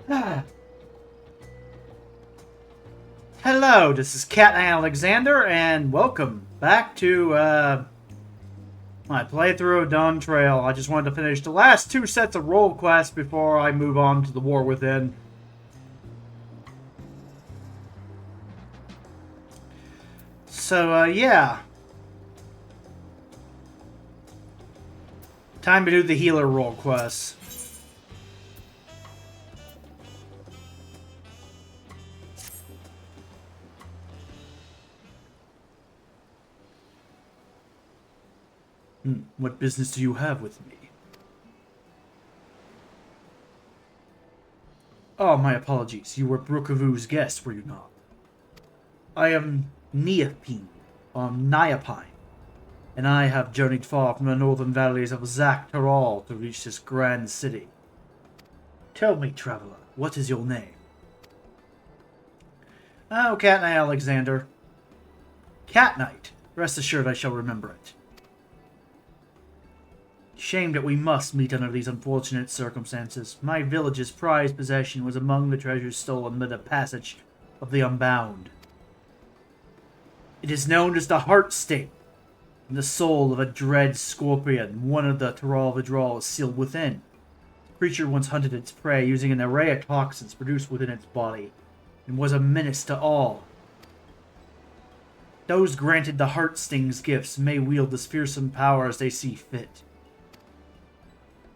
Hello, this is Cat Alexander, and welcome back to my playthrough of Dawntrail. I just wanted to finish the last two sets of role quests before I move on to the War Within. So, yeah. Time to do the healer role quests. What business do you have with me? Oh, my apologies. You were Brookavu's guest, were you not? I am Neopine, or Niapine, and I have journeyed far from the northern valleys of Zaktaral to reach this grand city. Tell me, traveler, what is your name? Oh, Cat Knight Alexander. Cat Knight. Rest assured I shall remember it. Shame that we must meet under these unfortunate circumstances. My village's prized possession was among the treasures stolen amid the passage of the Unbound. It is known as the Heart Sting, and the soul of a dread scorpion, one of the Taral Vidral, is sealed within. The creature once hunted its prey using an array of toxins produced within its body, and was a menace to all. Those granted the Heart Sting's gifts may wield this fearsome power as they see fit.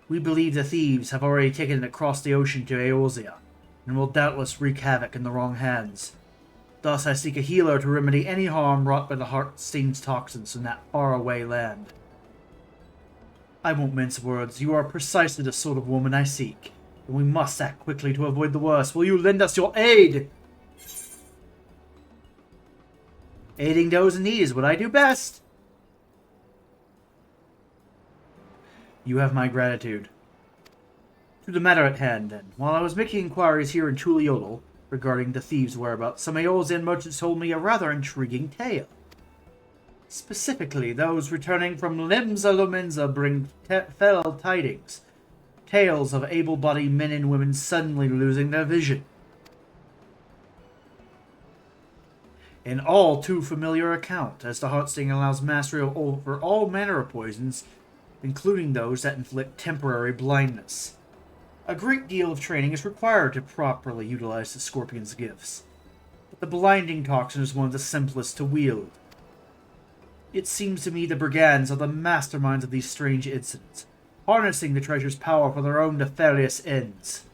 We believe the thieves have already taken it across the ocean to Eorzea, and will doubtless wreak havoc in the wrong hands. Thus I seek a healer to remedy any harm wrought by the Heart Sting's toxins in that faraway land. I won't mince words, you are precisely the sort of woman I seek, and we must act quickly to avoid the worst. Will you lend us your aid? Aiding those in need is what I do best. You have my gratitude. To the matter at hand, then. While I was making inquiries here in Tuliodal regarding the thieves' whereabouts, some Eorzean merchants told me a rather intriguing tale. Specifically, those returning from Limsa Lominsa bring fell tidings. Tales of able-bodied men and women suddenly losing their vision. An all too familiar account, as the Heartsting allows mastery over all manner of poisons, including those that inflict temporary blindness. A great deal of training is required to properly utilize the Scorpion's gifts, but the blinding toxin is one of the simplest to wield. It seems to me the brigands are the masterminds of these strange incidents, harnessing the treasure's power for their own nefarious ends.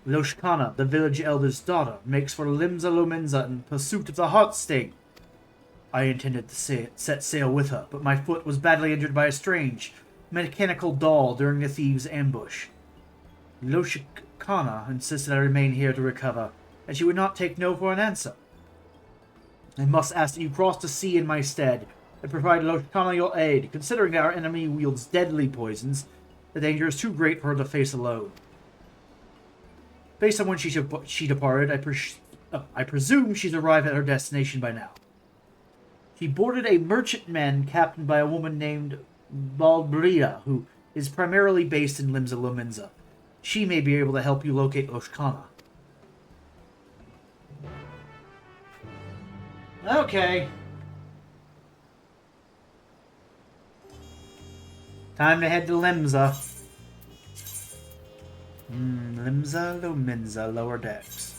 Loshkana, the village elder's daughter, makes for Limsa Lominsa in pursuit of the Heartsting. I intended to set sail with her, but my foot was badly injured by a strange, mechanical doll during the thieves' ambush. Loshkana insisted I remain here to recover, and she would not take no for an answer. I must ask that you cross the sea in my stead, and provide Loshkana your aid. Considering that our enemy wields deadly poisons, the danger is too great for her to face alone. Based on when she departed, I presume she's arrived at her destination by now. She boarded a merchantman captained by a woman named Balbrida, who is primarily based in Limsa Lominsa. She may be able to help you locate Loshkana. Okay. Time to head to Limsa. Limsa Lominsa, lower decks.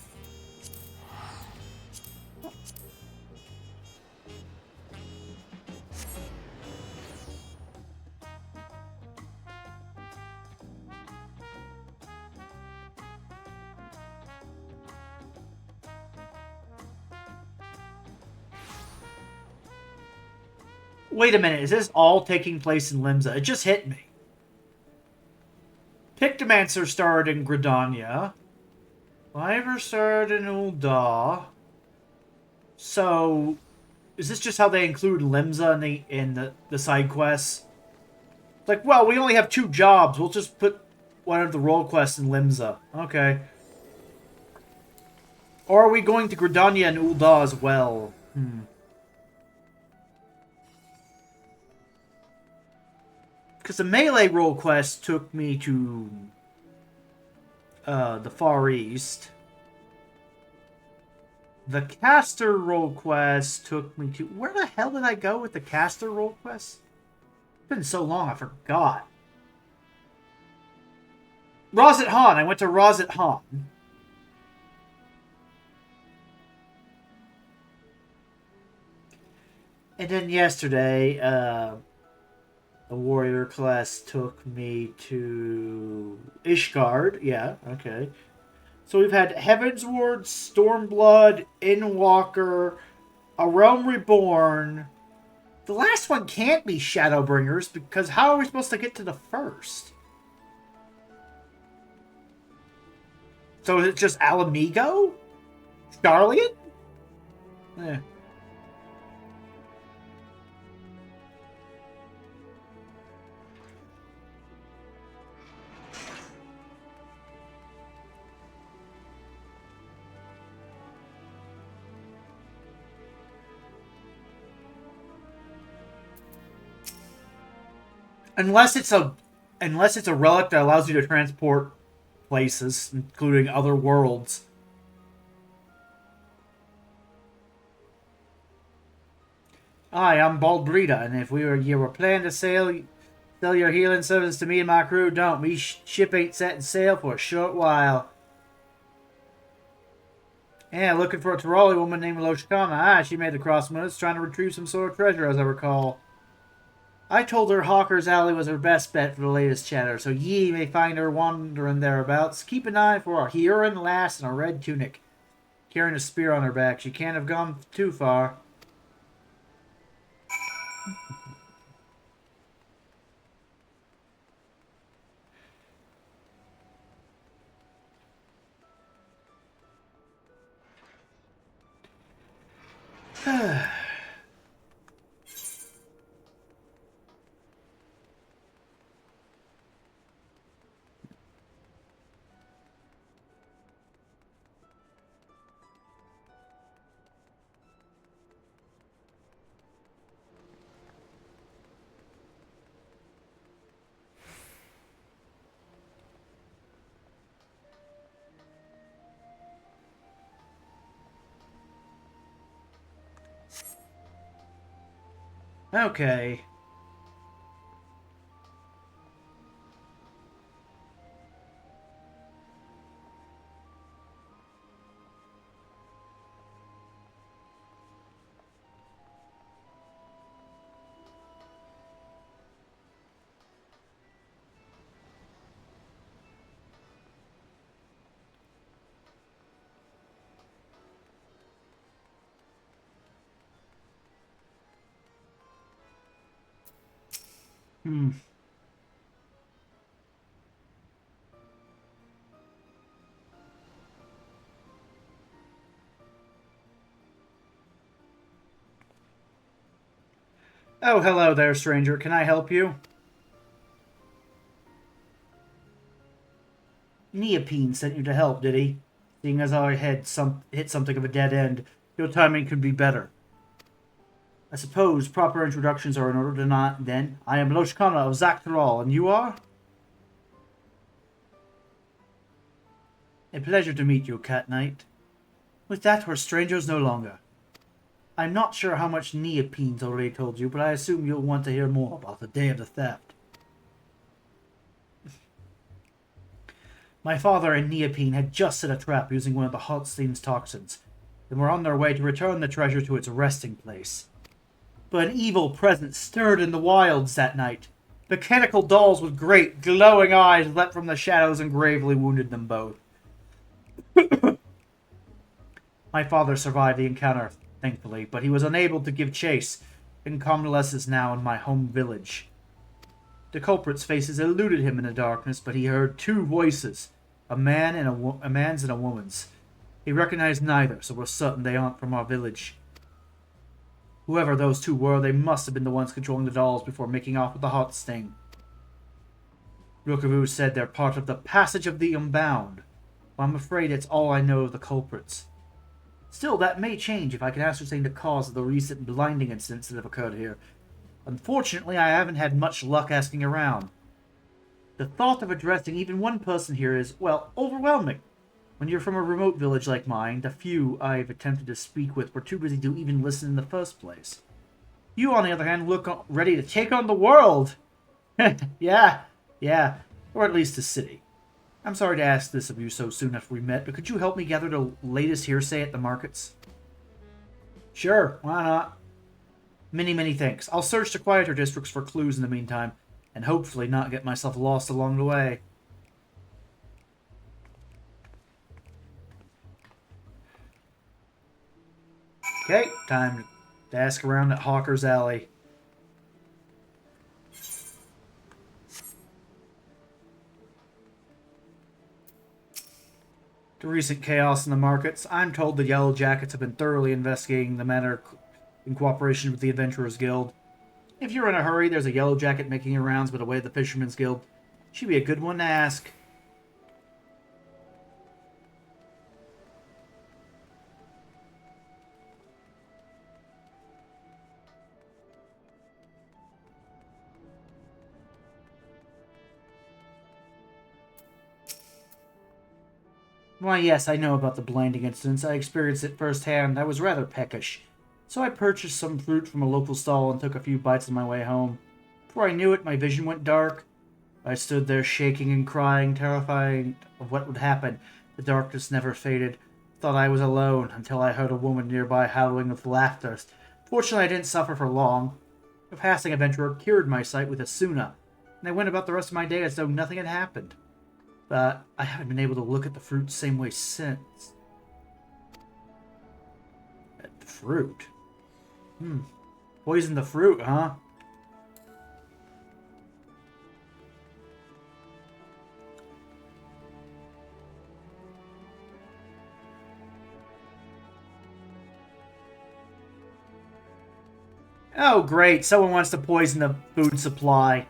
Wait a minute, is this all taking place in Limsa? It just hit me. Pictomancer starred in Gridania. Ivor starred in Ul'dah. So, is this just how they include Limsa in the side quests? Like, well, we only have 2 jobs. We'll just put one of the role quests in Limsa. Okay. Or are we going to Gridania and Ul'dah as well? Because the melee role quest took me to the Far East. The caster role quest took me to... Where the hell did I go with the caster role quest? It's been so long, I forgot. Rozet Han. I went to Rozet Han. And then yesterday, the warrior class took me to Ishgard. Yeah, okay. So we've had Heavensward, Stormblood, Endwalker, A Realm Reborn. The last one can't be Shadowbringers, because how are we supposed to get to the first? So is it just Alamigo? Starlian? Eh. Unless it's a relic that allows you to transport places, including other worlds. Hi, I'm Baldbrita, and if you were planning to sell your healing services to me and my crew, don't. Me ship ain't setting sail for a short while. Yeah, looking for a Tirali woman named Loshkana. She made the cross moves, trying to retrieve some sort of treasure, as I recall. I told her Hawker's Alley was her best bet for the latest chatter, so ye may find her wandering thereabouts. Keep an eye for a Huron lass in a red tunic, carrying a spear on her back. She can't have gone too far. Okay. Oh, hello there, stranger. Can I help you? Neopene sent you to help, did he? Seeing as I had hit something of a dead end, your timing could be better. I suppose proper introductions are in order to not, then. I am Loshkana of Zaktaral, and you are? A pleasure to meet you, Cat Knight. With that, we're strangers no longer. I'm not sure how much Neopene's already told you, but I assume you'll want to hear more about the day of the theft. My father and Neopene had just set a trap using one of the Hotsteam's toxins, and were on their way to return the treasure to its resting place. But an evil presence stirred in the wilds that night. Mechanical dolls with great, glowing eyes leapt from the shadows and gravely wounded them both. My father survived the encounter, thankfully, but he was unable to give chase, and convalesces now in my home village. The culprit's faces eluded him in the darkness, but he heard two voices, a man's and a woman's. He recognized neither, so we're certain they aren't from our village. Whoever those two were, they must have been the ones controlling the dolls before making off with the hot sting. Rookavoo said they're part of the Passage of the Unbound. Well, I'm afraid it's all I know of the culprits. Still, that may change if I can ascertain the cause of the recent blinding incidents that have occurred here. Unfortunately, I haven't had much luck asking around. The thought of addressing even one person here is, well, overwhelming. When you're from a remote village like mine, the few I've attempted to speak with were too busy to even listen in the first place. You, on the other hand, look ready to take on the world! Yeah, or at least the city. I'm sorry to ask this of you so soon after we met, but could you help me gather the latest hearsay at the markets? Sure, why not? Many thanks. I'll search the quieter districts for clues in the meantime, and hopefully not get myself lost along the way. Okay, time to ask around at Hawker's Alley. The recent chaos in the markets, I'm told the Yellow Jackets have been thoroughly investigating the matter in cooperation with the Adventurers Guild. If you're in a hurry, there's a Yellow Jacket making her rounds by the way of the Fisherman's Guild. She'd be a good one to ask. Why, yes, I know about the blinding incidents. I experienced it firsthand. I was rather peckish. So I purchased some fruit from a local stall and took a few bites on my way home. Before I knew it, my vision went dark. I stood there shaking and crying, terrified of what would happen. The darkness never faded. Thought I was alone until I heard a woman nearby howling with laughter. Fortunately, I didn't suffer for long. A passing adventurer cured my sight with a suna, and I went about the rest of my day as though nothing had happened. But I haven't been able to look at the fruit the same way since. At the fruit? Poison the fruit, huh? Oh, great. Someone wants to poison the food supply.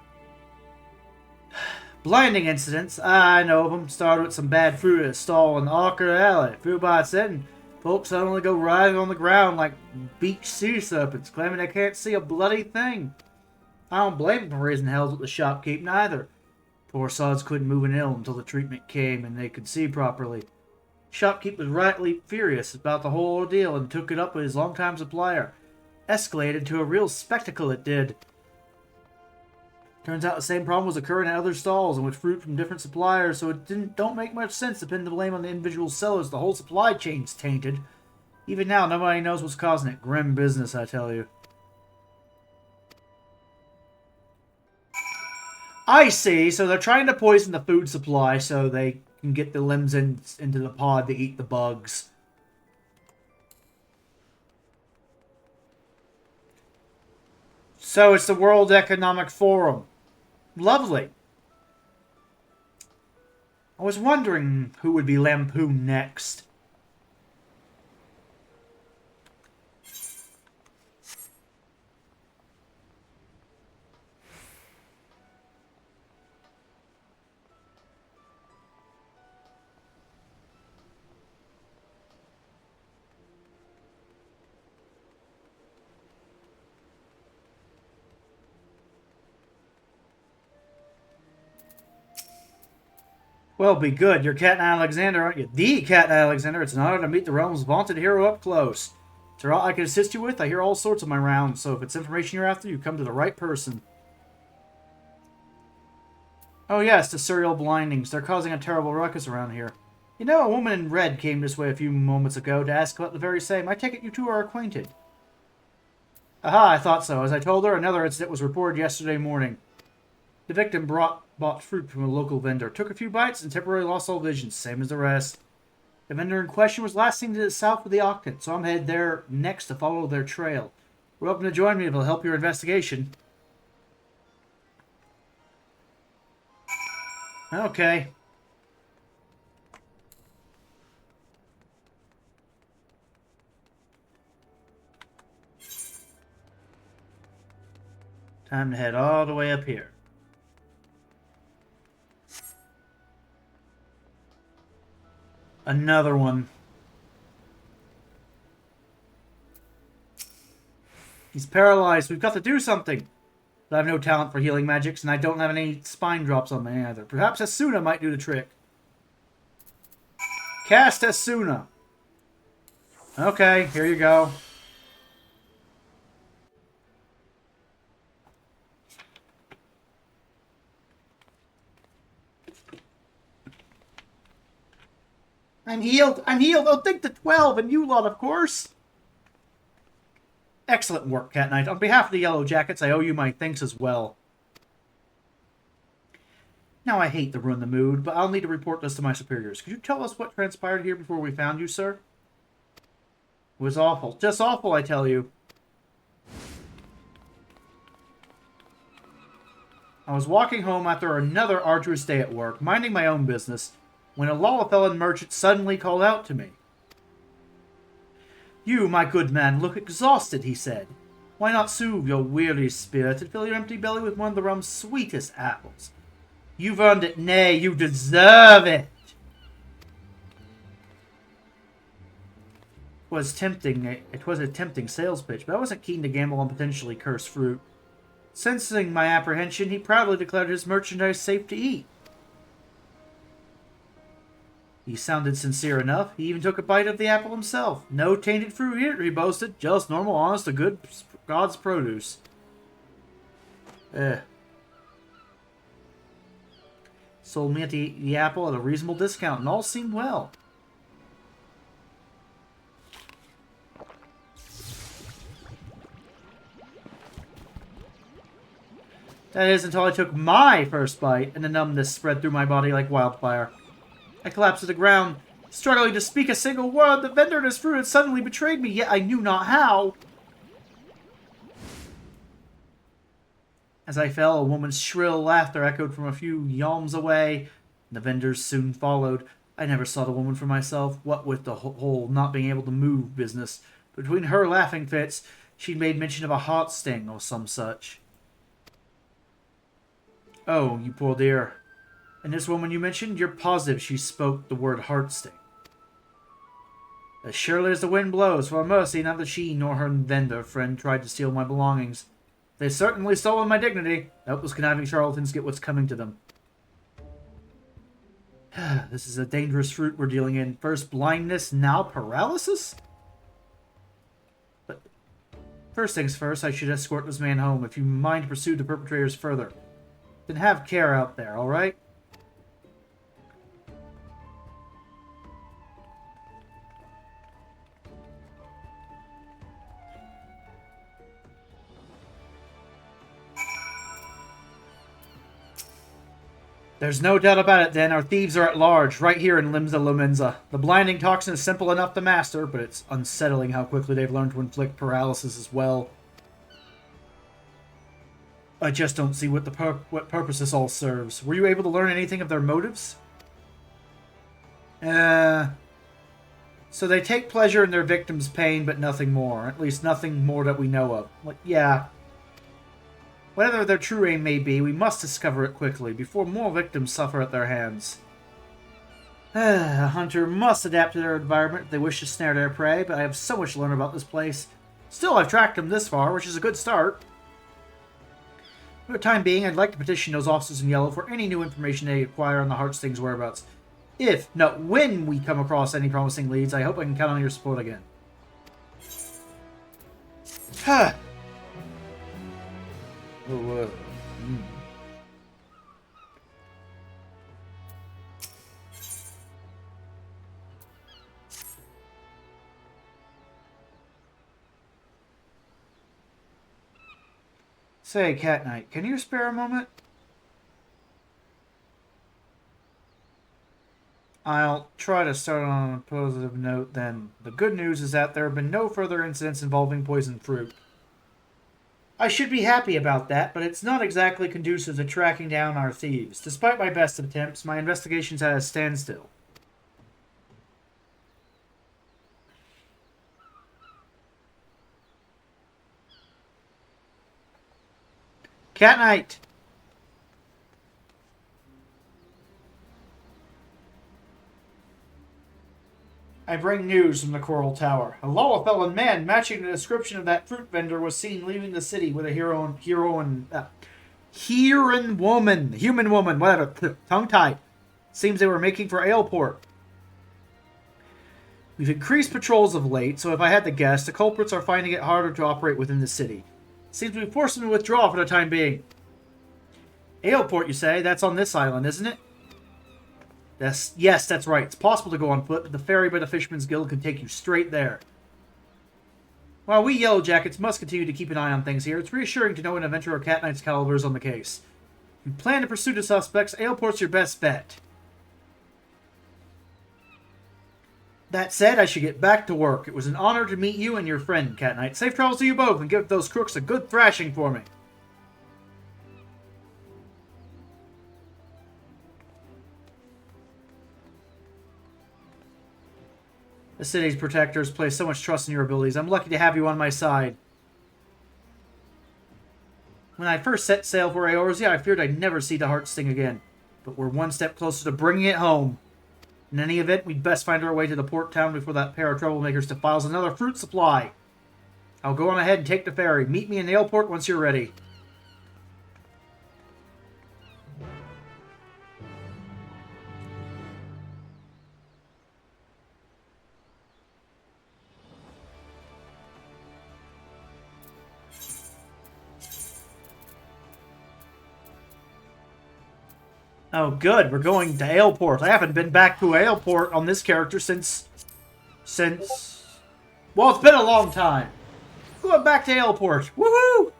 Blinding incidents. I know of them. Started with some bad fruit at a stall in Hawker Alley. Few bites in, folks suddenly go writhing on the ground like beached sea serpents, claiming they can't see a bloody thing. I don't blame them for raising hells with the shopkeep, neither. Poor sods couldn't move an ill until the treatment came and they could see properly. Shopkeep was rightly furious about the whole ordeal and took it up with his longtime supplier. Escalated to a real spectacle, it did. Turns out the same problem was occurring at other stalls and with fruit from different suppliers, so it don't make much sense to pin the blame on the individual sellers. The whole supply chain's tainted. Even now, nobody knows what's causing it. Grim business, I tell you. I see. So they're trying to poison the food supply so they can get the limbs into the pod to eat the bugs. So it's the World Economic Forum. Lovely. I was wondering who would be lampooned next. Well, be good. You're Captain Alexander, aren't you? The Captain Alexander. It's an honor to meet the realm's vaunted hero up close. Is there aught I can assist you with? I hear all sorts of my rounds, so if it's information you're after, you come to the right person. Oh yes, the serial blindings. They're causing a terrible ruckus around here. You know, a woman in red came this way a few moments ago to ask about the very same. I take it you two are acquainted. Aha, I thought so. As I told her, another incident was reported yesterday morning. The victim bought fruit from a local vendor, took a few bites, and temporarily lost all vision, same as the rest. The vendor in question was last seen to the south of the Octant, so I'm headed there next to follow their trail. You're welcome to join me if it'll help your investigation. Okay. Time to head all the way up here. Another one. He's paralyzed. We've got to do something. But I have no talent for healing magics, and I don't have any spine drops on me either. Perhaps Asuna might do the trick. Cast Asuna. Okay, here you go. I'm healed. I'm healed. Oh, think the 12, and you lot, of course. Excellent work, Cat Knight. On behalf of the Yellow Jackets, I owe you my thanks as well. Now, I hate to ruin the mood, but I'll need to report this to my superiors. Could you tell us what transpired here before we found you, sir? It was awful. Just awful, I tell you. I was walking home after another arduous day at work, minding my own business, when a Lalafellan merchant suddenly called out to me. You, my good man, look exhausted, he said. Why not soothe your weary spirit and fill your empty belly with one of the realm's sweetest apples? You've earned it, nay, you deserve it! It was a tempting sales pitch, but I wasn't keen to gamble on potentially cursed fruit. Sensing my apprehension, he proudly declared his merchandise safe to eat. He sounded sincere enough. He even took a bite of the apple himself. No tainted fruit here, he boasted. Just normal, honest, to good God's produce. Sold me the apple at a reasonable discount, and all seemed well. That is, until I took my first bite, and the numbness spread through my body like wildfire. I collapsed to the ground, struggling to speak a single word. The vendor and his fruit had suddenly betrayed me, yet I knew not how. As I fell, a woman's shrill laughter echoed from a few yalms away. The vendors soon followed. I never saw the woman for myself, what with the whole not being able to move business. Between her laughing fits, she'd made mention of a heart sting or some such. Oh, you poor dear. And this woman you mentioned, you're positive she spoke the word heart sting? As surely as the wind blows, for mercy, neither she nor her vendor friend tried to steal my belongings. They certainly stolen my dignity. I hope those conniving charlatans get what's coming to them. This is a dangerous fruit we're dealing in. First blindness, now paralysis? But first things first, I should escort this man home. If you mind to pursue the perpetrators further, then have care out there, alright? There's no doubt about it, then. Our thieves are at large, right here in Limsa Lomenza. The blinding toxin is simple enough to master, but it's unsettling how quickly they've learned to inflict paralysis as well. I just don't see what purpose this all serves. Were you able to learn anything of their motives? So they take pleasure in their victims' pain, but nothing more. At least nothing more that we know of. Like, yeah. Whatever their true aim may be, we must discover it quickly, before more victims suffer at their hands. A hunter must adapt to their environment if they wish to snare their prey, but I have so much to learn about this place. Still, I've tracked them this far, which is a good start. For the time being, I'd like to petition those officers in yellow for any new information they acquire on the Heartsting's whereabouts. When we come across any promising leads, I hope I can count on your support again. Huh. Say, Cat Knight, can you spare a moment? I'll try to start on a positive note then. The good news is that there have been no further incidents involving poisoned fruit. I should be happy about that, but it's not exactly conducive to tracking down our thieves. Despite my best attempts, my investigation's at a standstill. Cat Knight! I bring news from the Coral Tower. A Lawfellow man matching the description of that fruit vendor was seen leaving the city with a human woman, whatever, tongue-tied. Seems they were making for Aleport. We've increased patrols of late, so if I had to guess, the culprits are finding it harder to operate within the city. Seems we forced them to withdraw for the time being. Aleport, you say? That's on this island, isn't it? Yes, that's right. It's possible to go on foot, but the ferry by the Fisherman's Guild can take you straight there. While we Yellow Jackets must continue to keep an eye on things here, it's reassuring to know an adventurer of Cat Knight's caliber is on the case. If you plan to pursue the suspects, Aleport's your best bet. That said, I should get back to work. It was an honor to meet you and your friend, Cat Knight. Safe travels to you both, and give those crooks a good thrashing for me. The city's protectors place so much trust in your abilities. I'm lucky to have you on my side. When I first set sail for Eorzea, I feared I'd never see the Heartsting again. But we're one step closer to bringing it home. In any event, we'd best find our way to the port town before that pair of troublemakers defiles another fruit supply. I'll go on ahead and take the ferry. Meet me in Aleport once you're ready. Oh, good. We're going to Aleport. I haven't been back to Aleport on this character since... Well, it's been a long time. Going back to Aleport. Woohoo!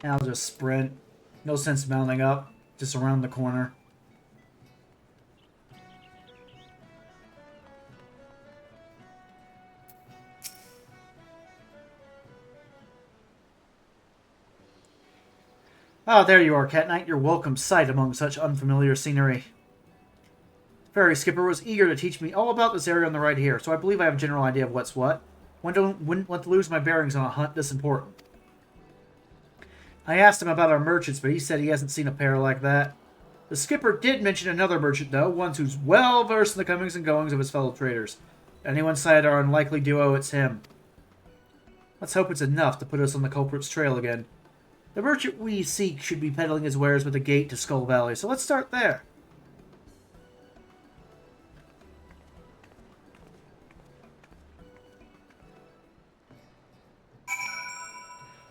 I'll just sprint. No sense mounting up. Just around the corner. Ah, there you are, Cat Knight. Your welcome sight among such unfamiliar scenery. The ferry skipper was eager to teach me all about this area on the right here, so I believe I have a general idea of what's what. Wouldn't want to lose my bearings on a hunt this important. I asked him about our merchants, but he said he hasn't seen a pair like that. The skipper did mention another merchant, though, one who's well versed in the comings and goings of his fellow traders. If anyone sighted our unlikely duo, it's him. Let's hope it's enough to put us on the culprit's trail again. The merchant we seek should be peddling his wares with a gate to Skull Valley, so let's start there.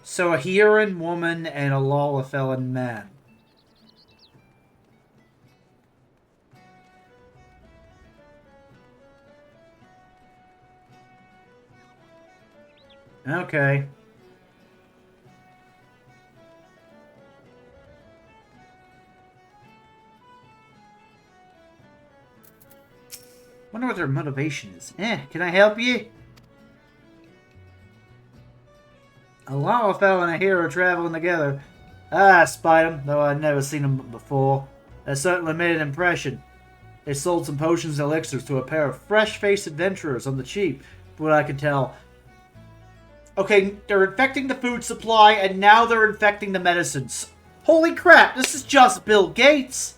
So a Hieran woman and a Lawfellow man. Okay. Wonder what their motivation is. Can I help you? A Lawfellow and a hero traveling together. I spied them, though I'd never seen them before. They certainly made an impression. They sold some potions and elixirs to a pair of fresh-faced adventurers on the cheap, from what I can tell. Okay, they're infecting the food supply, and now they're infecting the medicines. Holy crap, this is just Bill Gates!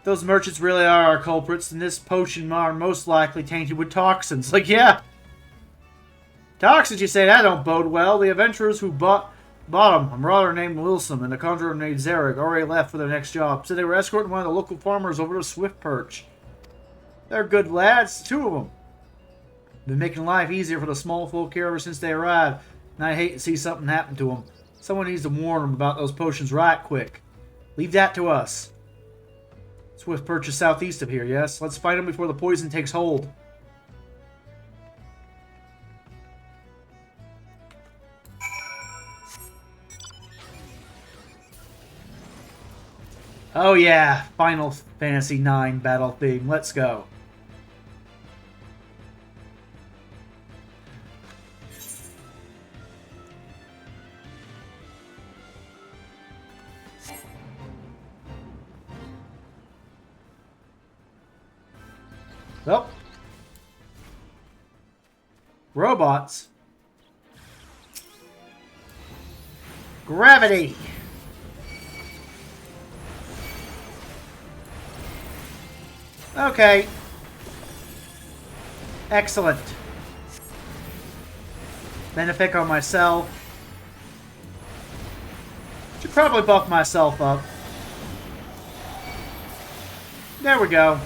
Those merchants really are our culprits, and this potion are most likely tainted with toxins. Like, yeah. Toxins, you say? That don't bode well. The adventurers who bought them, a marauder named Wilson and a conjurer named Zarek, already left for their next job. Said they were escorting one of the local farmers over to Swift Perch. They're good lads, two of them. Been making life easier for the small folk here ever since they arrived, and I hate to see something happen to them. Someone needs to warn them about those potions right quick. Leave that to us. Swift Perch is southeast of here, yes? Let's fight them before the poison takes hold. Oh yeah, Final Fantasy IX battle theme. Let's go. Well. Robots. Gravity. Okay. Excellent. Benefic on myself. Should probably buff myself up. There we go.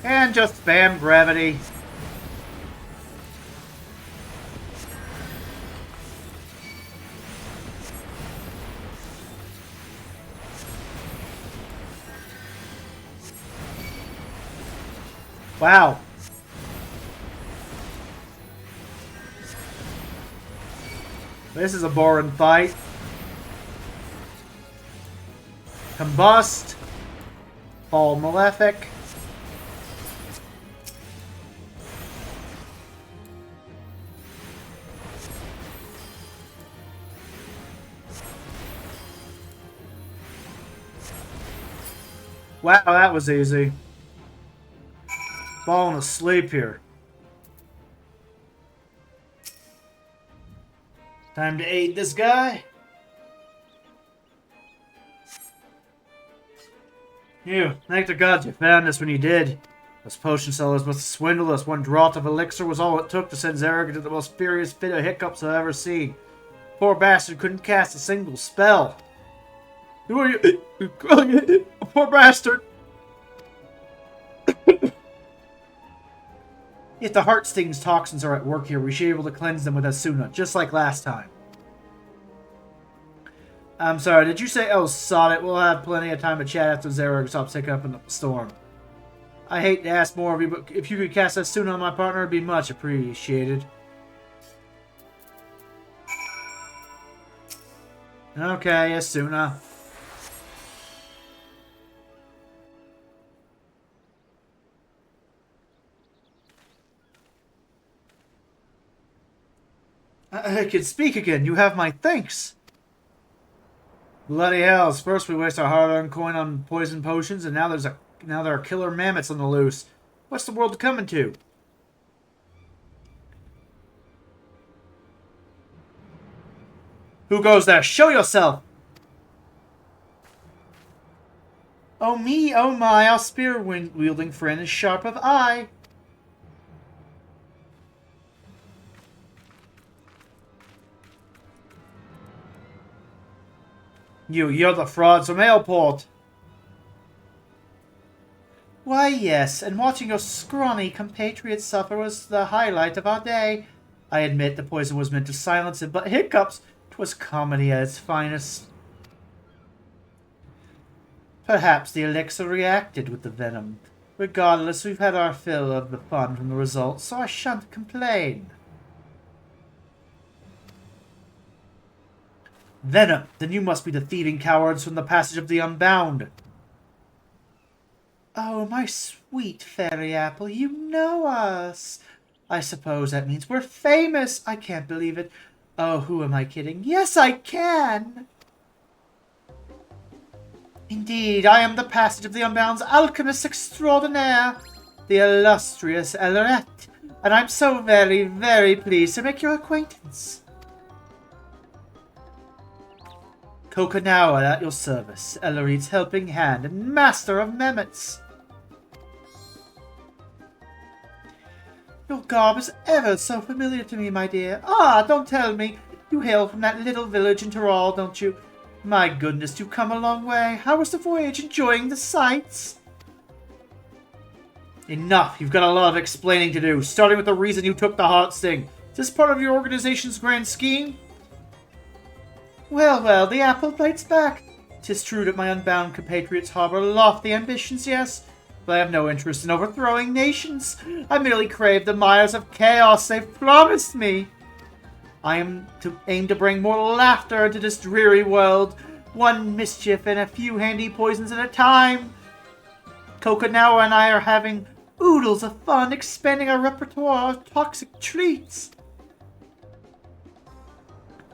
And just spam gravity. Wow. This is a boring fight. Combust. Fall Malefic. Wow, that was easy. Falling asleep here. Time to aid this guy. You, thank the gods you found us when you did. Those potion sellers must have swindled us. One draught of elixir was all it took to send Zarek into the most furious fit of hiccups I've ever seen. Poor bastard couldn't cast a single spell. Who are you? Poor bastard. If the heart stings toxins are at work here, we should be able to cleanse them with Asuna, just like last time. I'm sorry, did you say, oh, sod it, we'll have plenty of time to chat after Zarek stops taking up in the storm. I hate to ask more of you, but if you could cast Asuna on my partner, it'd be much appreciated. Okay, Asuna. I can speak again. You have my thanks. Bloody hells. First we waste our hard-earned coin on poison potions, and now there are killer mammoths on the loose. What's the world coming to? Who goes there? Show yourself! Oh me, oh my, our spear-wielding friend is sharp of eye. You're the frauds from Ailport. Why, yes, and watching your scrawny compatriots suffer was the highlight of our day. I admit the poison was meant to silence it, but hiccups, 'twas comedy at its finest. Perhaps the elixir reacted with the venom. Regardless, we've had our fill of the fun from the results, so I shan't complain. Venom, then you must be the thieving cowards from the Passage of the Unbound. Oh, my sweet fairy apple, you know us. I suppose that means we're famous. I can't believe it. Oh, who am I kidding? Yes, I can. Indeed, I am the Passage of the Unbound's alchemist extraordinaire, the illustrious Ellerette, and I'm so very, very pleased to make your acquaintance. Kokanawa at your service, Ellerette's helping hand and master of Mehmets. Your garb is ever so familiar to me, my dear. Ah, don't tell me. You hail from that little village in Tyrol, don't you? My goodness, you've come a long way. How was the voyage? Enjoying the sights? Enough. You've got a lot of explaining to do, starting with the reason you took the heart sting. Is this part of your organization's grand scheme? Well, well, the apple bites back. 'Tis true that my unbound compatriots harbor lofty ambitions, yes, but I have no interest in overthrowing nations. I merely crave the mires of chaos they've promised me. I am to aim to bring more laughter into this dreary world, one mischief and a few handy poisons at a time. Kokanawa and I are having oodles of fun expanding our repertoire of toxic treats.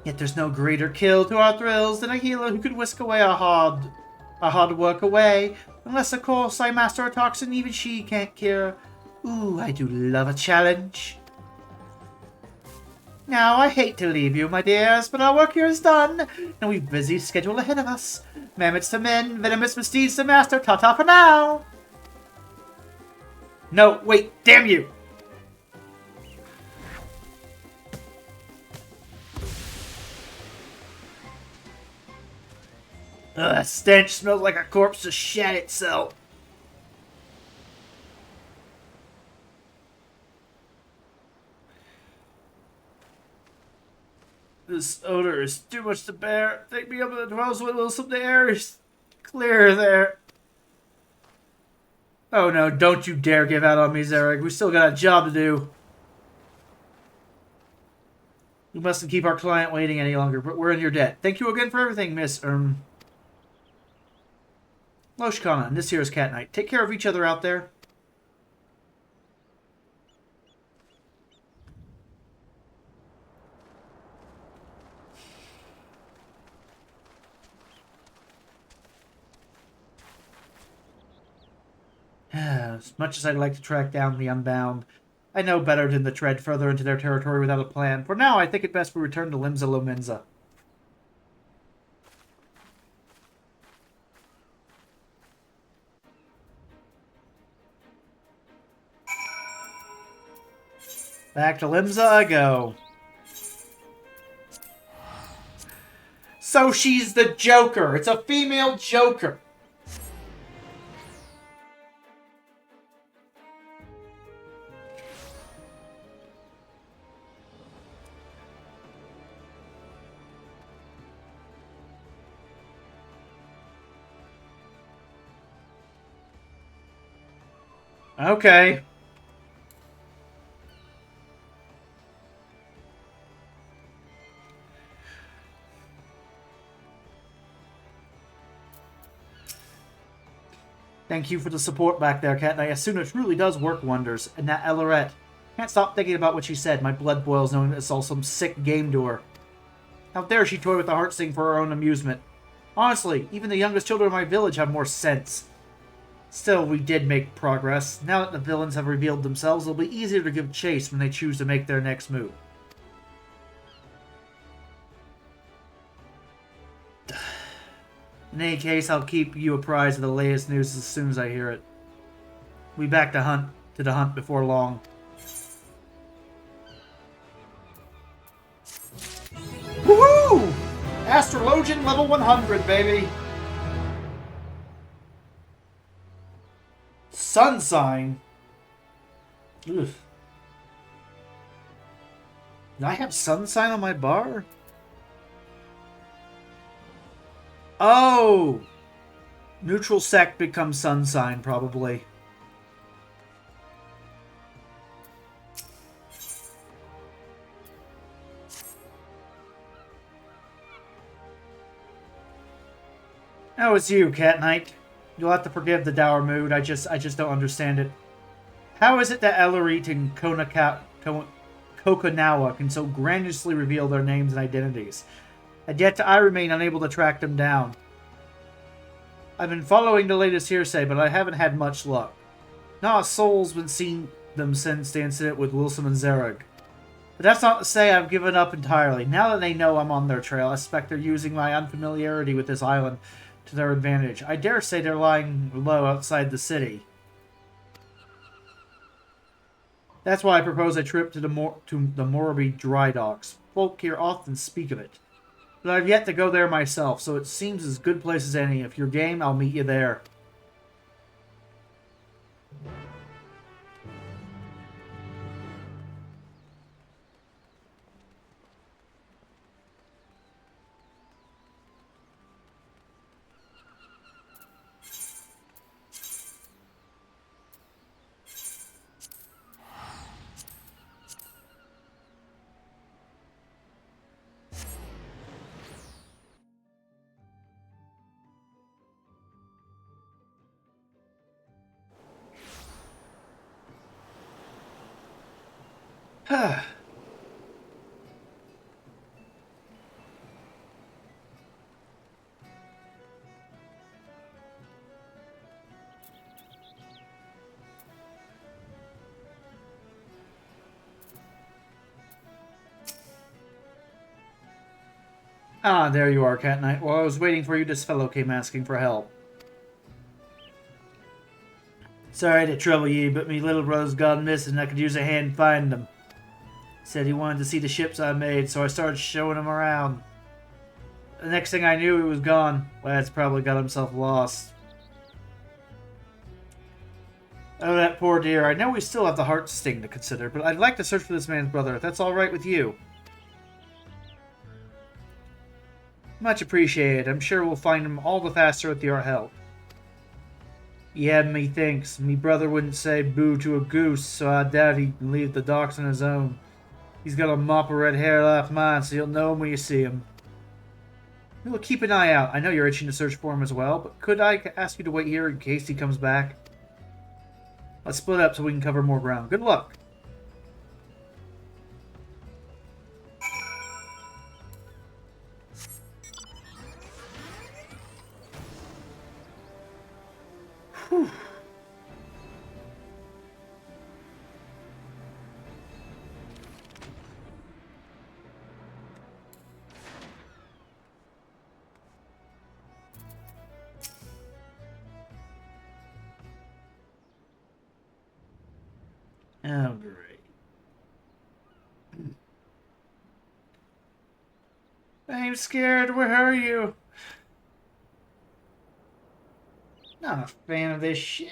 Yet there's no greater kill to our thrills than a healer who could whisk away our hard work away. Unless, of course, I master a toxin even she can't cure. Ooh, I do love a challenge. Now, I hate to leave you, my dears, but our work here is done, and we've a busy schedule ahead of us. Mammoths to men, venomous misdeeds to master. Ta-ta for now! No, wait, damn you! Ugh, that stench smells like a corpse just shat itself. This odor is too much to bear. Take me up to the 12 Wilson. The air is clear there. Oh no, don't you dare give out on me, Zarek. We still got a job to do. We mustn't keep our client waiting any longer, but we're in your debt. Thank you again for everything, Miss, Loshkana, and this here is Cat Knight. Take care of each other out there. As much as I'd like to track down the Unbound, I know better than to tread further into their territory without a plan. For now, I think it best we return to Limsa Lominsa. Back to Limsa I go. So she's the Joker. It's a female Joker. Okay. Thank you for the support back there, Cat, and I assume it truly does work wonders. And that Elorette. Can't stop thinking about what she said. My blood boils knowing it's all some sick game to her. How dare she toy with the heartsting for her own amusement. Honestly, even the youngest children of my village have more sense. Still, we did make progress. Now that the villains have revealed themselves, it'll be easier to give chase when they choose to make their next move. In any case, I'll keep you apprised of the latest news as soon as I hear it. We'll be back to the hunt before long. Woohoo! Astrologian level 100, baby! Sun sign? Ugh. Did I have sun sign on my bar? Oh! Neutral sect becomes sun sign, probably. Oh, it's you, Cat Knight. You'll have to forgive the dour mood. I just don't understand it. How is it that Elorite and Kokanawa can so grandiously reveal their names and identities? And yet I remain unable to track them down. I've been following the latest hearsay, but I haven't had much luck. Not a soul's been seen them since the incident with Wilson and Zerug. But that's not to say I've given up entirely. Now that they know I'm on their trail, I suspect they're using my unfamiliarity with this island to their advantage. I dare say they're lying low outside the city. That's why I propose a trip to the Morbi dry docks. Folk here often speak of it. But I've yet to go there myself, so it seems as good a place as any. If you're game, I'll meet you there. Ah, there you are, Cat Knight. While I was waiting for you, this fellow came asking for help. Sorry to trouble ye, but me little brother's gone missing and I could use a hand finding him. Said he wanted to see the ships I made, so I started showing him around. The next thing I knew, he was gone. Lad's probably got himself lost. Oh, that poor dear. I know we still have the heart sting to consider, but I'd like to search for this man's brother, if that's all right with you. Much appreciated. I'm sure we'll find him all the faster with your help. Yeah, methinks. Me brother wouldn't say boo to a goose, so I doubt he'd leave the docks on his own. He's got a mop of red hair like mine, so you'll know him when you see him. We'll keep an eye out. I know you're itching to search for him as well, but could I ask you to wait here in case he comes back? Let's split up so we can cover more ground. Good luck. Whew. Oh, great. I'm scared. Where are you? Not a fan of this shit.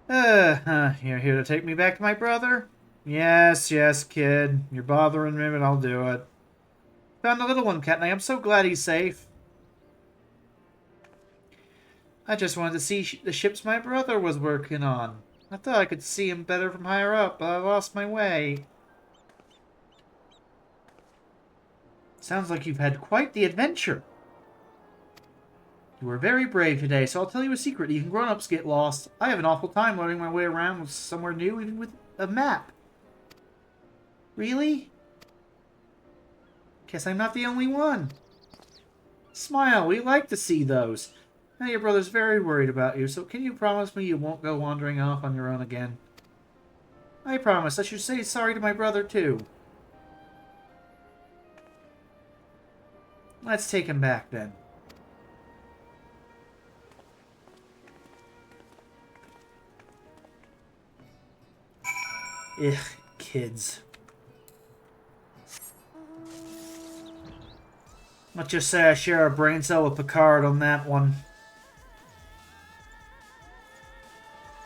You're here to take me back to my brother? Yes, yes, kid. You're bothering me, but I'll do it. Found the little one, Cat Knight. I'm so glad he's safe. I just wanted to see the ships my brother was working on. I thought I could see him better from higher up, but I lost my way. Sounds like you've had quite the adventure. You were very brave today, so I'll tell you a secret. Even grown-ups get lost. I have an awful time learning my way around somewhere new, even with a map. Really? Guess I'm not the only one. Smile, we like to see those. Now your brother's very worried about you, so can you promise me you won't go wandering off on your own again? I promise. I should say sorry to my brother, too. Let's take him back, then. Ugh, kids. Let's just say I share a brain cell with Picard on that one.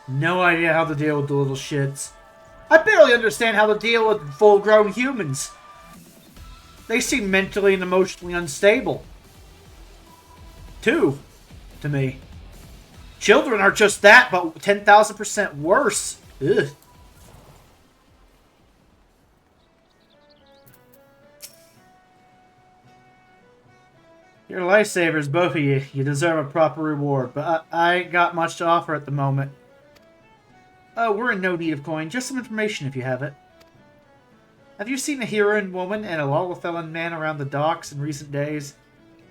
No idea how to deal with the little shits. I barely understand how to deal with full-grown humans. They seem mentally and emotionally unstable. To me. Children are just that, but 10,000% worse. Ugh. You're lifesavers, both of you. You deserve a proper reward, but I ain't got much to offer at the moment. Oh, we're in no need of coin. Just some information if you have it. Have you seen a heroine woman and a Lalafellan man around the docks in recent days?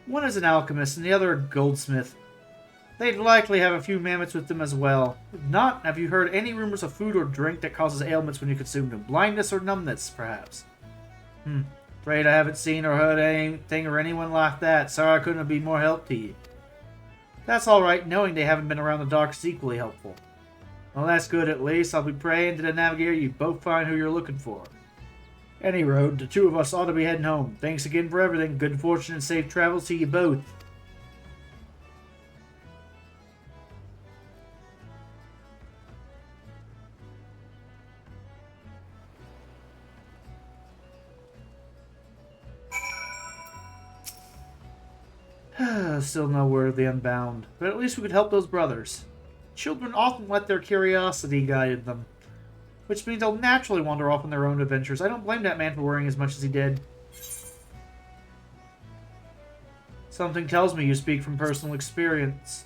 One is an alchemist and the other a goldsmith. They'd likely have a few mammoths with them as well. If not, have you heard any rumors of food or drink that causes ailments when you consume them? Blindness or numbness, perhaps? Afraid I haven't seen or heard anything or anyone like that. Sorry I couldn't be more help to you. That's alright. Knowing they haven't been around the docks is equally helpful. Well, that's good at least. I'll be praying to the Navigator you both find who you're looking for. Any road, the two of us ought to be heading home. Thanks again for everything. Good fortune and safe travels to you both. Still no word of the Unbound, but at least we could help those brothers. Children often let their curiosity guide them, which means they'll naturally wander off on their own adventures. I don't blame that man for worrying as much as he did. Something tells me you speak from personal experience.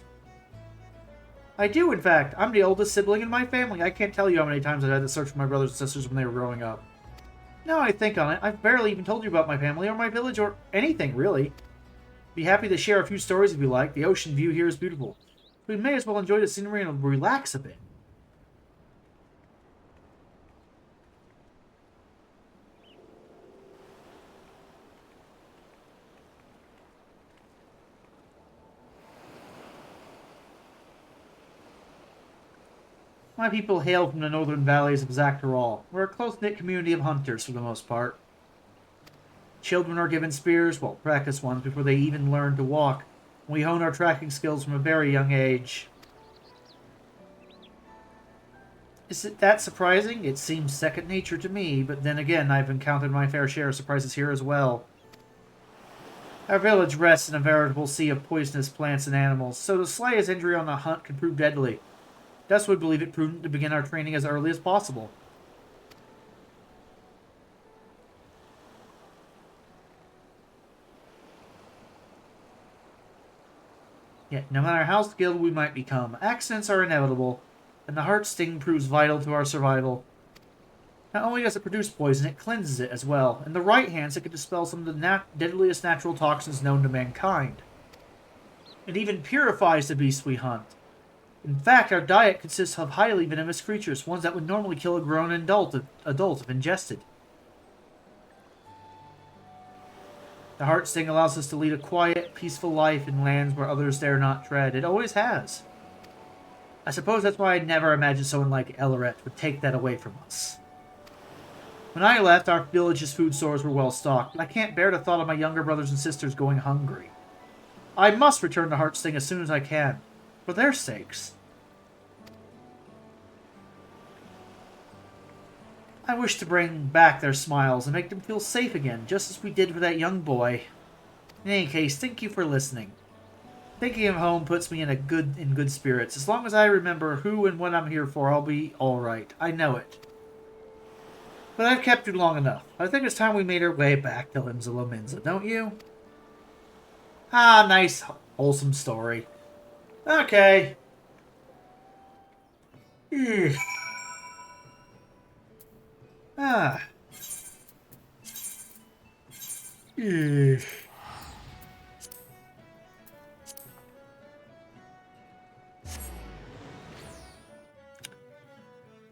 I do, in fact. I'm the oldest sibling in my family. I can't tell you how many times I've had to search for my brothers and sisters when they were growing up. Now I think on it, I've barely even told you about my family or my village or anything, really. Be happy to share a few stories if you like. The ocean view here is beautiful. We may as well enjoy the scenery and relax a bit. My people hail from the northern valleys of Zakharal. We're a close-knit community of hunters for the most part. Children are given spears, well, practice ones, before they even learn to walk. We hone our tracking skills from a very young age. Is it that surprising? It seems second nature to me, but then again, I've encountered my fair share of surprises here as well. Our village rests in a veritable sea of poisonous plants and animals, so the slightest injury on the hunt could prove deadly. Thus, we believe it prudent to begin our training as early as possible. Yet, no matter how skilled we might become, accidents are inevitable, and the heart sting proves vital to our survival. Not only does it produce poison, it cleanses it as well. In the right hands, it can dispel some of the deadliest natural toxins known to mankind. It even purifies the beasts we hunt. In fact, our diet consists of highly venomous creatures, ones that would normally kill a grown adult if ingested. The heart sting allows us to lead a quiet, peaceful life in lands where others dare not tread. It always has. I suppose that's why I'd never imagined someone like Eleret would take that away from us. When I left, our village's food stores were well stocked, but I can't bear the thought of my younger brothers and sisters going hungry. I must return to Heartsting as soon as I can, for their sakes. I wish to bring back their smiles and make them feel safe again, just as we did with that young boy. In any case, thank you for listening. Thinking of home puts me in good spirits. As long as I remember who and what I'm here for, I'll be alright. I know it. But I've kept you long enough. I think it's time we made our way back to Limsa, don't you? Ah, nice, wholesome story. Okay. Ah.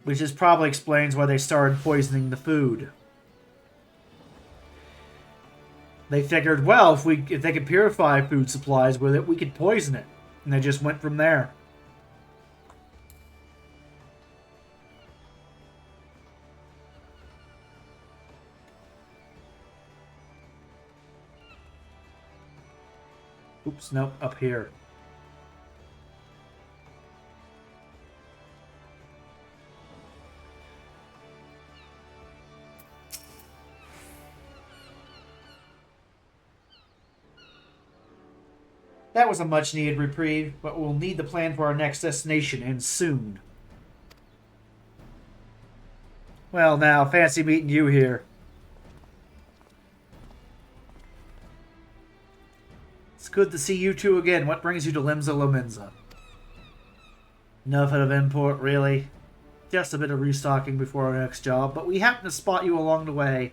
Which just probably explains why they started poisoning the food. They figured, well, if they could purify food supplies with it, we could poison it. And they just went from there. Oops, nope, up here. That was a much-needed reprieve, but we'll need the plan for our next destination, and soon. Well, now, fancy meeting you here. It's good to see you two again. What brings you to Limsa? Nothing of import, really. Just a bit of restocking before our next job, but we happened to spot you along the way.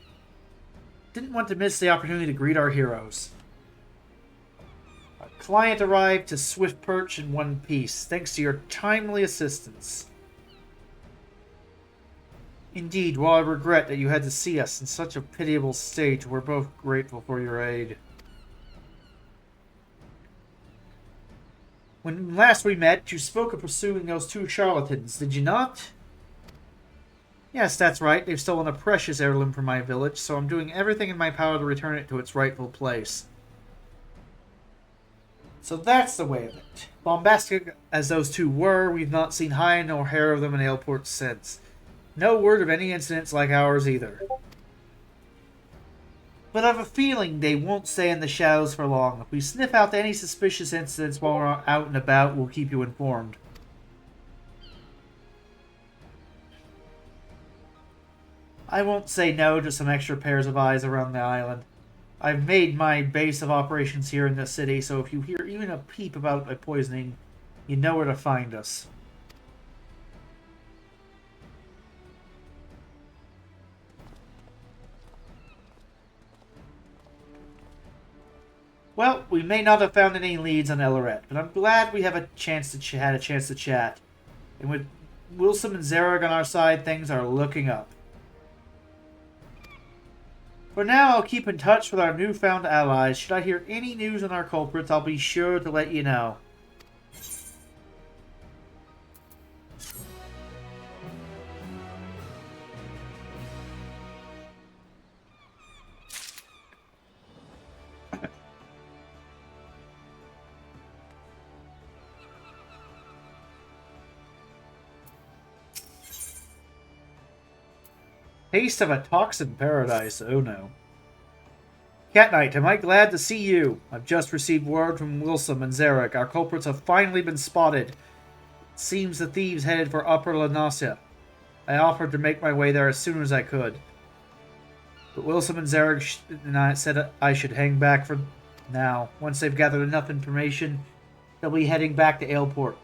Didn't want to miss the opportunity to greet our heroes. Our client arrived to swift perch in one piece, thanks to your timely assistance. Indeed, while I regret that you had to see us in such a pitiable state, we're both grateful for your aid. When last we met, you spoke of pursuing those two charlatans, did you not? Yes, that's right. They've stolen a precious heirloom from my village, so I'm doing everything in my power to return it to its rightful place. So that's the way of it. Bombastic as those two were, we've not seen hide nor hair of them in Aleport since. No word of any incidents like ours either. But I've a feeling they won't stay in the shadows for long. If we sniff out any suspicious incidents while we're out and about, we'll keep you informed. I won't say no to some extra pairs of eyes around the island. I've made my base of operations here in the city, so if you hear even a peep about my poisoning, you know where to find us. Well, we may not have found any leads on Eleret, but I'm glad we have had a chance to chat. And with Wilson and Zarek on our side, things are looking up. For now, I'll keep in touch with our newfound allies. Should I hear any news on our culprits, I'll be sure to let you know. Taste of a toxin paradise, oh no. Cat Knight, am I glad to see you? I've just received word from Wilson and Zarek. Our culprits have finally been spotted. It seems the thieves headed for Upper Lanasia. I offered to make my way there as soon as I could. But Wilson and Zarek and I said I should hang back for now. Once they've gathered enough information, they'll be heading back to Aleport.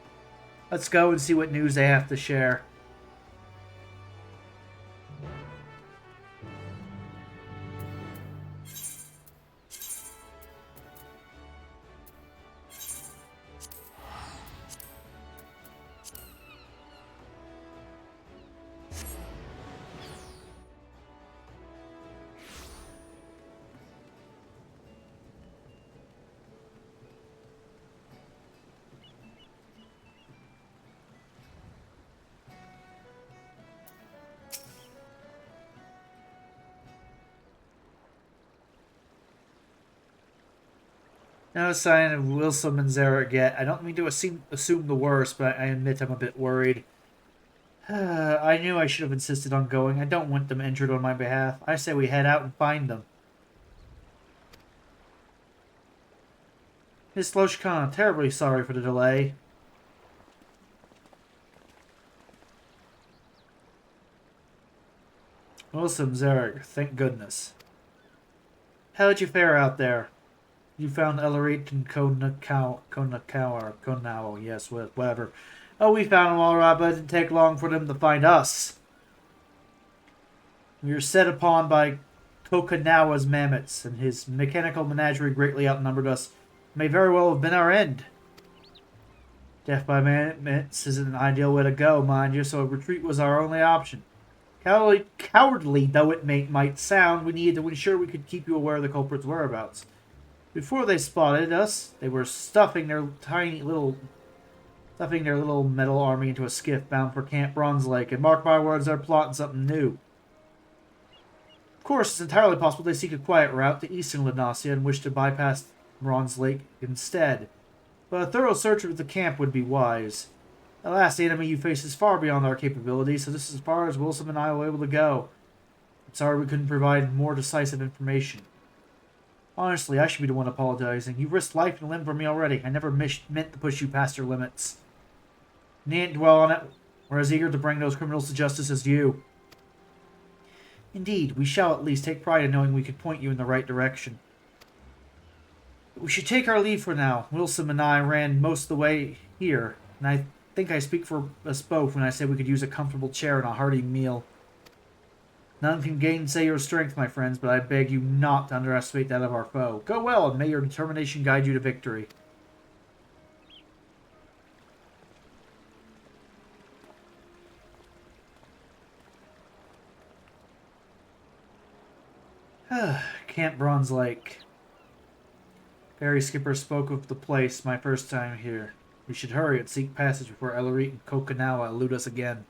Let's go and see what news they have to share. No sign of Wilson and Zarek yet. I don't mean to assume the worst, but I admit I'm a bit worried. I knew I should have insisted on going. I don't want them injured on my behalf. I say we head out and find them. Miss Loshkan, terribly sorry for the delay. Wilson, Zarek, thank goodness. How'd you fare out there? You found Elarit and Konao, yes, whatever. Oh, we found them all right, but it didn't take long for them to find us. We were set upon by Kokanawa's mammoths, and his mechanical menagerie greatly outnumbered us. It may very well have been our end. Death by mammoths isn't an ideal way to go, mind you, so a retreat was our only option. Cowardly though it might sound, we needed to ensure we could keep you aware of the culprit's whereabouts. Before they spotted us, they were stuffing their little metal army into a skiff bound for Camp Bronze Lake, and mark my words, they're plotting something new. Of course, it's entirely possible they seek a quiet route to eastern Lanasia and wish to bypass Bronze Lake instead. But a thorough search of the camp would be wise. The last enemy you face is far beyond our capabilities, so this is as far as Wilson and I will be able to go. I'm sorry we couldn't provide more decisive information. Honestly, I should be the one apologizing. You risked life and limb for me already. I never meant to push you past your limits. Needn't dwell on it. We're as eager to bring those criminals to justice as you. Indeed, we shall at least take pride in knowing we could point you in the right direction. But we should take our leave for now. Wilson and I ran most of the way here, and I think I speak for us both when I say we could use a comfortable chair and a hearty meal. None can gainsay your strength, my friends, but I beg you not to underestimate that of our foe. Go well, and may your determination guide you to victory. Camp Bronze Lake. Ferry skipper spoke of the place my first time here. We should hurry and seek passage before Elarit and Kokanawa elude us again.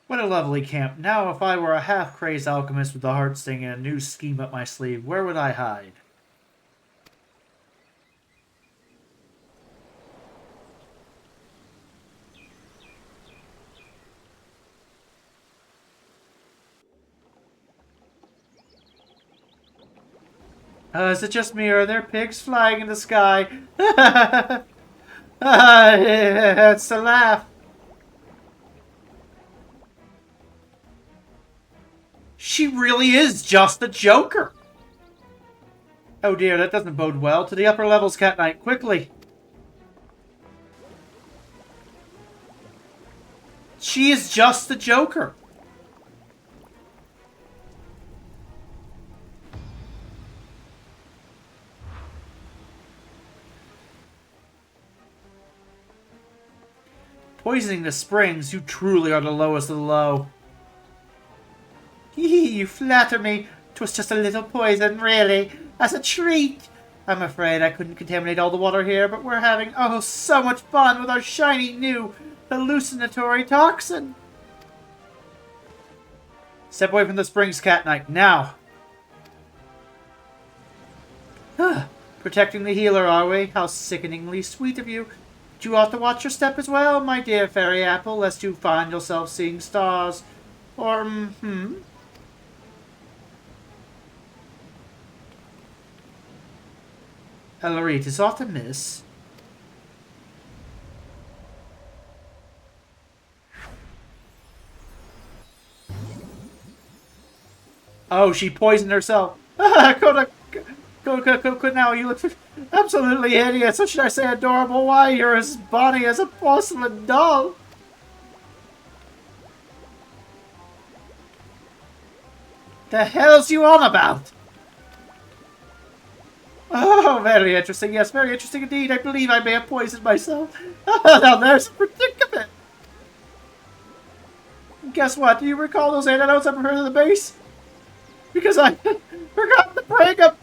What a lovely camp. Now, if I were a half-crazed alchemist with a heart-sting and a new scheme up my sleeve, where would I hide? Is it just me, or are there pigs flying in the sky? It's a laugh. She really is just the Joker! Oh dear, that doesn't bode well. To the upper levels, Cat Knight, quickly! She is just the Joker! Poisoning the springs, you truly are the lowest of the low. Hee, you flatter me. 'Twas just a little poison, really. As a treat. I'm afraid I couldn't contaminate all the water here, but we're having, oh, so much fun with our shiny new hallucinatory toxin. Step away from the springs, Cat Knight, now. Protecting the healer, are we? How sickeningly sweet of you. But you ought to watch your step as well, my dear fairy apple, lest you find yourself seeing stars. Or, Ellery, it is aught amiss. Oh, she poisoned herself. Go now, you look absolutely hideous. Or should I say adorable? Why, you're as bonny as a porcelain doll. The hell's you on about? Oh, very interesting. Yes, very interesting indeed. I believe I may have poisoned myself. Now there's a predicament. Guess what? Do you recall those antidotes I prepared to the base? Because I forgot to break them.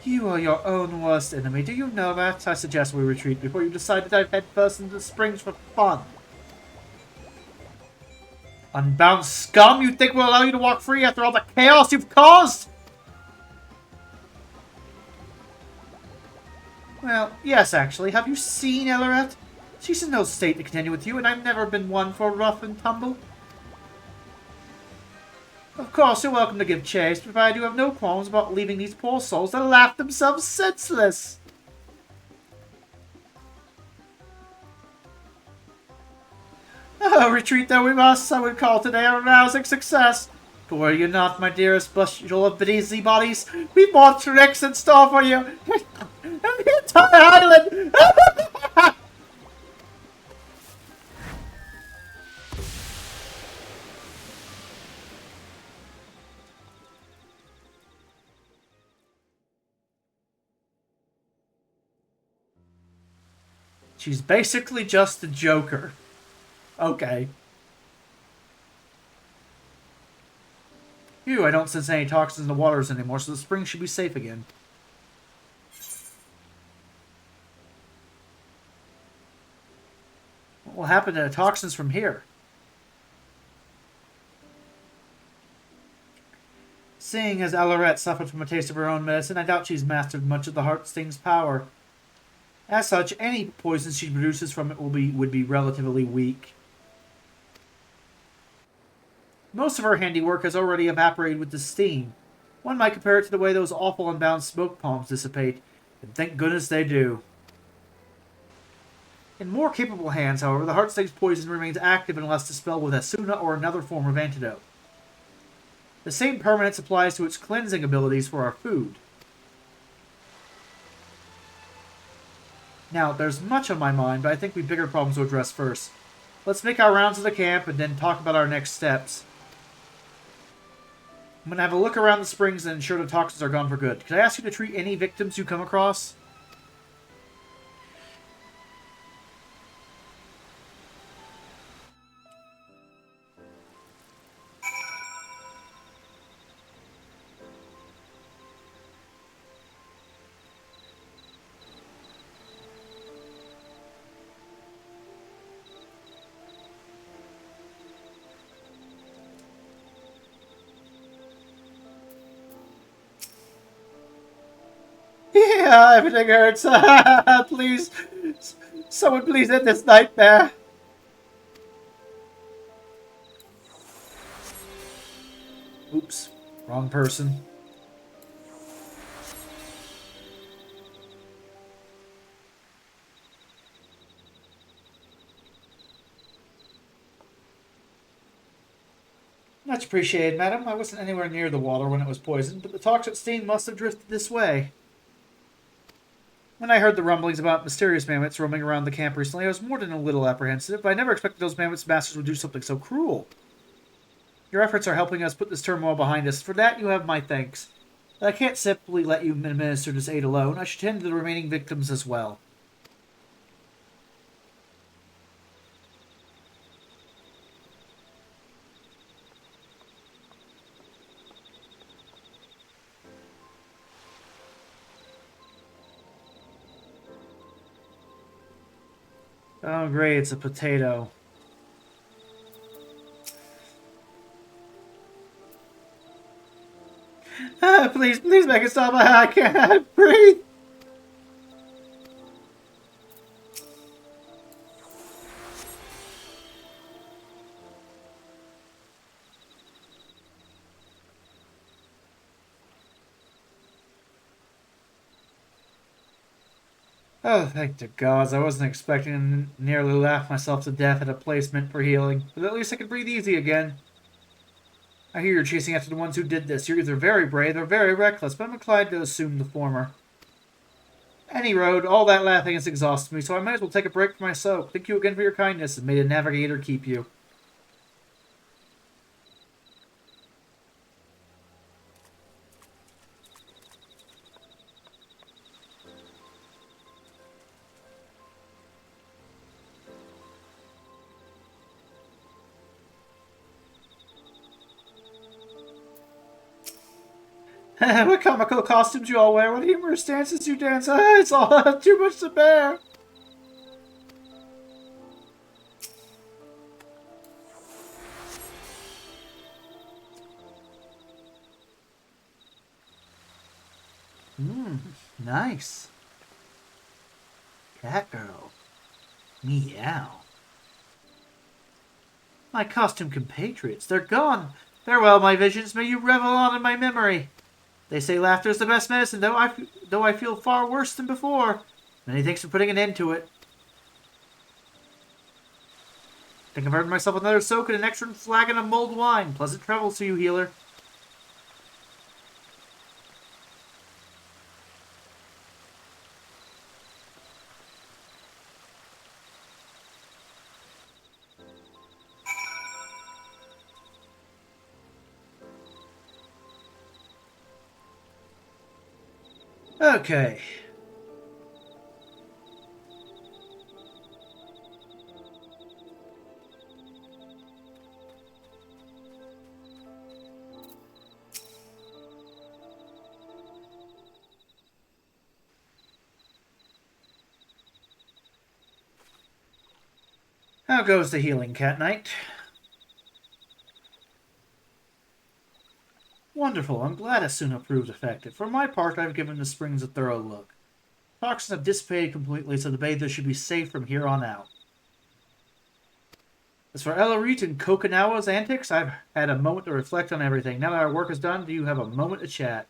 You are your own worst enemy. Do you know that? I suggest we retreat before you decide to dive headfirst into the springs for fun. Unbound scum? You think we'll allow you to walk free after all the chaos you've caused? Well, yes, actually. Have you seen Ellerat? She's in no state to continue with you, and I've never been one for rough and tumble. Of course, you're welcome to give chase, provided you have no qualms about leaving these poor souls to laugh themselves senseless. Oh, retreat though we must, I would call today a rousing success. But were you not, my dearest bushel of busy bodies? We've more tricks in store for you. And the entire island. She's basically just the Joker. Okay. Phew, I don't sense any toxins in the waters anymore, so the spring should be safe again. What will happen to the toxins from here? Seeing as Ellerat suffered from a taste of her own medicine, I doubt she's mastered much of the heart sting's power. As such, any poison she produces from it would be relatively weak. Most of her handiwork has already evaporated with the steam. One might compare it to the way those awful unbound smoke palms dissipate, and thank goodness they do. In more capable hands, however, the heartsting's poison remains active unless dispelled with Asuna or another form of antidote. The same permanence applies to its cleansing abilities for our food. Now, there's much on my mind, but I think we've bigger problems to address first. Let's make our rounds of the camp and then talk about our next steps. I'm going to have a look around the springs and ensure the toxins are gone for good. Could I ask you to treat any victims you come across? Yeah, everything hurts. Please, someone please end this nightmare. Oops, wrong person. Much appreciated, madam. I wasn't anywhere near the water when it was poisoned, but the toxic steam must have drifted this way. When I heard the rumblings about mysterious mammoths roaming around the camp recently, I was more than a little apprehensive, but I never expected those mammoths' masters would do something so cruel. Your efforts are helping us put this turmoil behind us. For that, you have my thanks. But I can't simply let you administer this aid alone. I should tend to the remaining victims as well. Oh, great, it's a potato. Please, please make it stop. I can't breathe. Oh, thank the gods. I wasn't expecting to nearly laugh myself to death at a place meant for healing, but at least I could breathe easy again. I hear you're chasing after the ones who did this. You're either very brave or very reckless, but I'm inclined to assume the former. Any road, all that laughing has exhausted me, so I might as well take a break from my soak. Thank you again for your kindness, and may the navigator keep you. What comical costumes you all wear, what humorous dances you dance. It's all too much to bear. Nice. Cat girl. Meow. My costume compatriots, they're gone. Farewell, my visions. May you revel on in my memory. They say laughter is the best medicine, though I feel far worse than before. Many thanks for putting an end to it. I think I've earned myself another soak and an extra flagon of mulled wine. Pleasant travels to you, healer. Okay. How goes the healing, Cat Knight? Wonderful. I'm glad Asuna proved effective. For my part, I've given the springs a thorough look. Toxins have dissipated completely, so the bather should be safe from here on out. As for Elarit and Kokinawa's antics, I've had a moment to reflect on everything. Now that our work is done, do you have a moment to chat?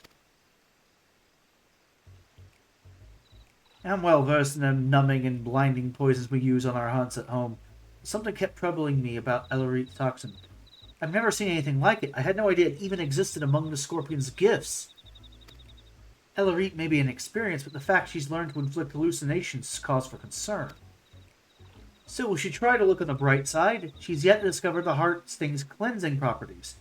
I'm well versed in the numbing and blinding poisons we use on our hunts at home. Something kept troubling me about Elarit's toxin. I've never seen anything like it. I had no idea it even existed among the Scorpion's gifts. Elarit may be inexperienced, but the fact she's learned to inflict hallucinations is cause for concern. Still, we should try to look on the bright side. She's yet to discover the heart sting's cleansing properties.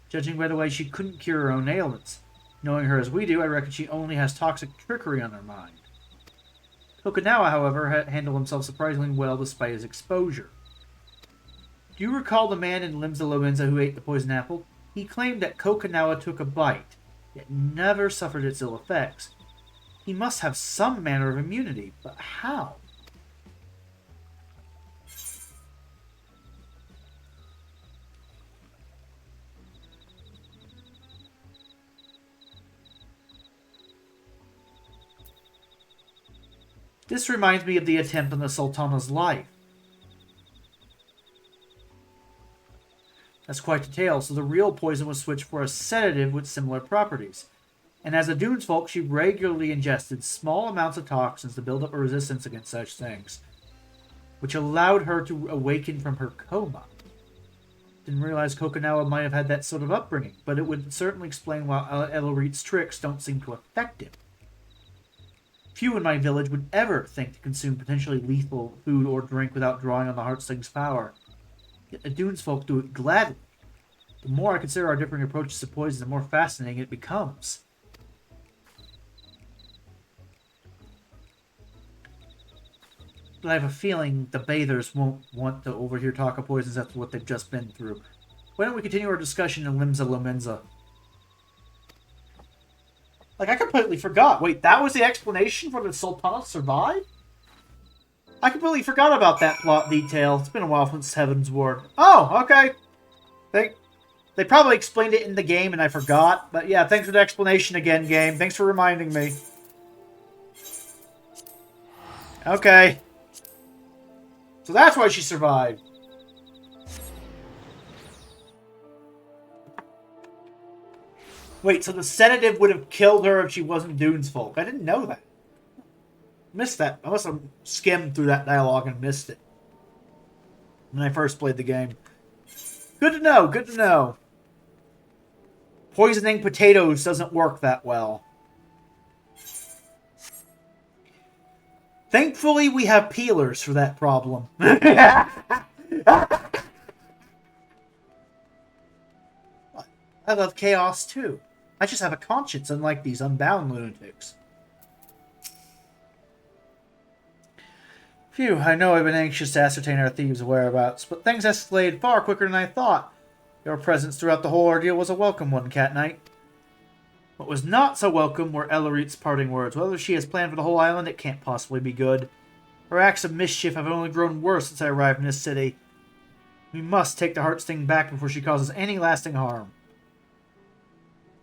Judging by the way she couldn't cure her own ailments. Knowing her as we do, I reckon she only has toxic trickery on her mind. Kokinawa, however, handled himself surprisingly well despite his exposure. Do you recall the man in Limsa Loenza who ate the poison apple? He claimed that Kokinawa took a bite, yet never suffered its ill effects. He must have some manner of immunity, but how? This reminds me of the attempt on the Sultana's life. That's quite a tale, so the real poison was switched for a sedative with similar properties. And as a Dunes folk, she regularly ingested small amounts of toxins to build up a resistance against such things, which allowed her to awaken from her coma. Didn't realize Kokinawa might have had that sort of upbringing, but it would certainly explain why Ellerit's tricks don't seem to affect him. Few in my village would ever think to consume potentially lethal food or drink without drawing on the Heartsting's power. Yet the Dunes folk do it gladly. The more I consider our differing approaches to poison, the more fascinating it becomes. But I have a feeling the bathers won't want to overhear talk of poisons after what they've just been through. Why don't we continue our discussion in Limsa Lomenza? Like, I completely forgot. Wait, that was the explanation for the Sultana survive? I completely forgot about that plot detail. It's been a while since Heaven's Ward. Oh, okay. They probably explained it in the game and I forgot. But yeah, thanks for the explanation again, game. Thanks for reminding me. Okay. So that's why she survived. Wait, so the sedative would have killed her if she wasn't Dunes folk. I didn't know that. Missed that. I must have skimmed through that dialogue and missed it when I first played the game. Good to know, good to know. Poisoning potatoes doesn't work that well. Thankfully, we have peelers for that problem. I love chaos too. I just have a conscience, unlike these unbound lunatics. Phew, I know I've been anxious to ascertain our thieves' whereabouts, but things escalated far quicker than I thought. Your presence throughout the whole ordeal was a welcome one, Cat Knight. What was not so welcome were Ellerit's parting words. Whether she has planned for the whole island, it can't possibly be good. Her acts of mischief have only grown worse since I arrived in this city. We must take the Heartsting back before she causes any lasting harm.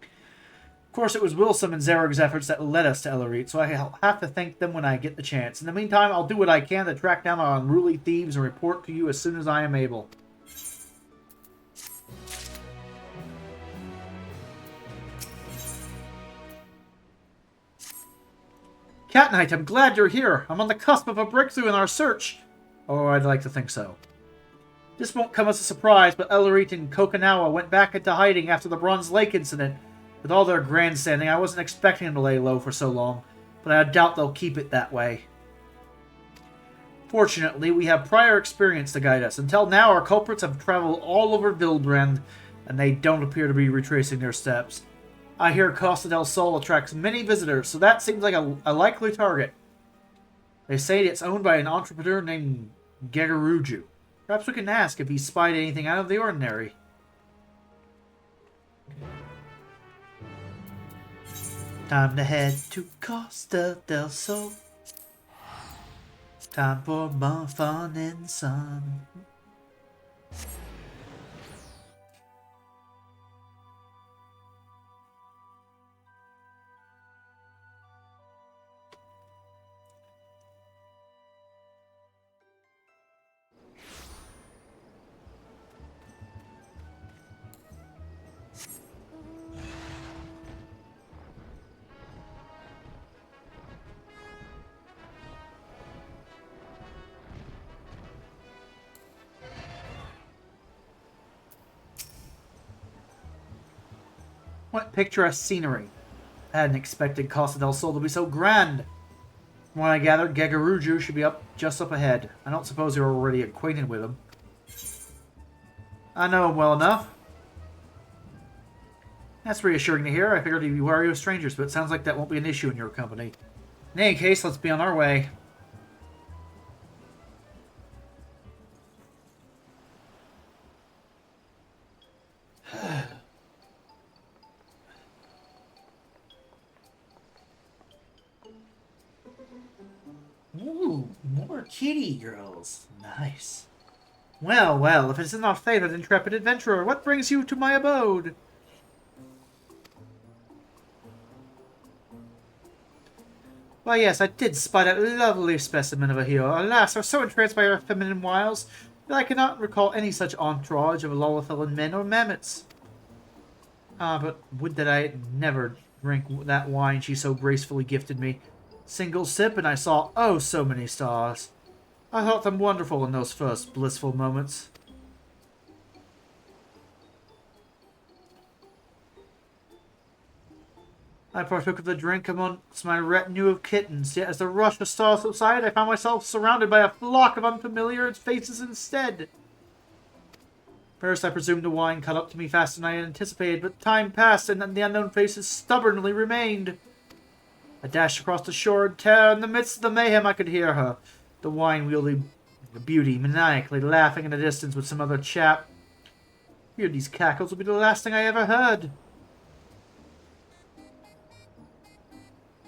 Of course, it was Wilson and Zerog's efforts that led us to Ellerit, so I'll have to thank them when I get the chance. In the meantime, I'll do what I can to track down our unruly thieves and report to you as soon as I am able. Cat Knight, I'm glad you're here. I'm on the cusp of a breakthrough in our search. Oh, I'd like to think so. This won't come as a surprise, but Ellerit and Kokinawa went back into hiding after the Bronze Lake incident. With all their grandstanding, I wasn't expecting them to lay low for so long, but I doubt they'll keep it that way. Fortunately, we have prior experience to guide us. Until now, our culprits have traveled all over Vildbrand, and they don't appear to be retracing their steps. I hear Costa del Sol attracts many visitors, so that seems like a likely target. They say it's owned by an entrepreneur named Gegaruju. Perhaps we can ask if he spied anything out of the ordinary. Time to head to Costa del Sol. Time for more fun and sun. What picturesque scenery. I hadn't expected Costa del Sol to be so grand. From what I gathered, Gegaruju should be just up ahead. I don't suppose you're already acquainted with him. I know him well enough. That's reassuring to hear. I figured he'd be wary of strangers, but it sounds like that won't be an issue in your company. In any case, let's be on our way. Ooh, more kitty girls. Nice. Well, well, if it's not fate, an intrepid adventurer, what brings you to my abode? Why, yes, I did spot a lovely specimen of a hero. Alas, I was so entranced by her feminine wiles that I cannot recall any such entourage of Lolithalan men or mammoths. Ah, but would that I had never drank that wine she so gracefully gifted me. Single sip, and I saw oh so many stars. I thought them wonderful in those first blissful moments. I partook of the drink amongst my retinue of kittens, yet as the rush of stars subsided, I found myself surrounded by a flock of unfamiliar faces instead. First, I presumed the wine caught up to me faster than I had anticipated, but time passed and the unknown faces stubbornly remained. I dashed across the shore in terror. In the midst of the mayhem, I could hear her, the wine-wielding beauty, maniacally laughing in the distance with some other chap. Hear these cackles will be the last thing I ever heard.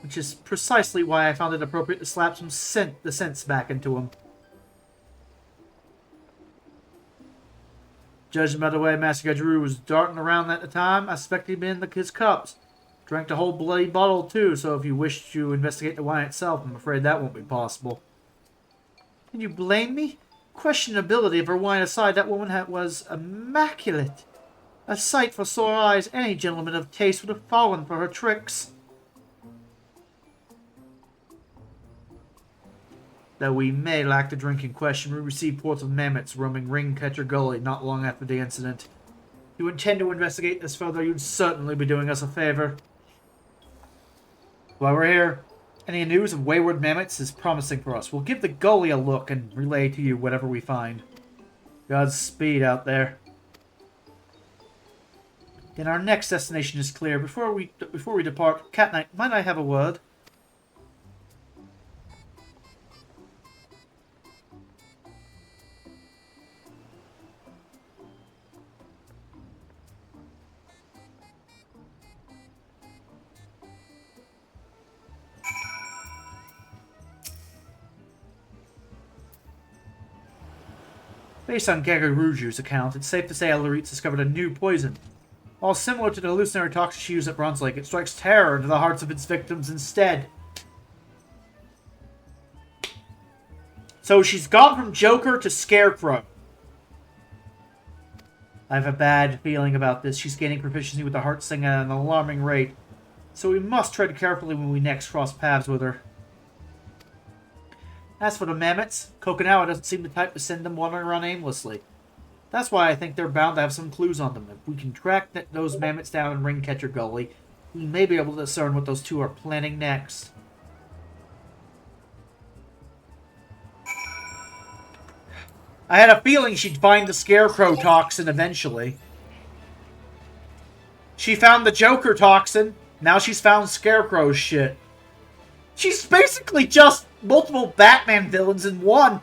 Which is precisely why I found it appropriate to slap the sense back into him. Judging by the way Master Gadru was darting around at the time, I suspect he'd been in his cups. Drank the whole bloody bottle too, so if you wish to investigate the wine itself, I'm afraid that won't be possible. Can you blame me? Questionability of her wine aside, that woman was immaculate. A sight for sore eyes. Any gentleman of taste would have fallen for her tricks. Though we may lack the drink in question, we received reports of mammoths roaming Ringcatcher Gully not long after the incident. If you intend to investigate this further, you'd certainly be doing us a favor. While we're here, any news of wayward mammoths is promising for us. We'll give the gully a look and relay to you whatever we find. Godspeed out there. Then our next destination is clear. Before we depart, Cat Knight, might I have a word? Based on Gagaruju's account, it's safe to say Ellerit's discovered a new poison. While similar to the hallucinatory toxin she used at Bronze Lake, it strikes terror into the hearts of its victims instead. So she's gone from Joker to Scarecrow. I have a bad feeling about this. She's gaining proficiency with the heart sing at an alarming rate. So we must tread carefully when we next cross paths with her. As for the mammoths, Kokinawa doesn't seem the type to send them wandering around aimlessly. That's why I think they're bound to have some clues on them. If we can track those mammoths down in Ringcatcher Gully, we may be able to discern what those two are planning next. I had a feeling she'd find the Scarecrow toxin eventually. She found the Joker toxin. Now she's found Scarecrow's shit. She's basically just multiple Batman villains in one.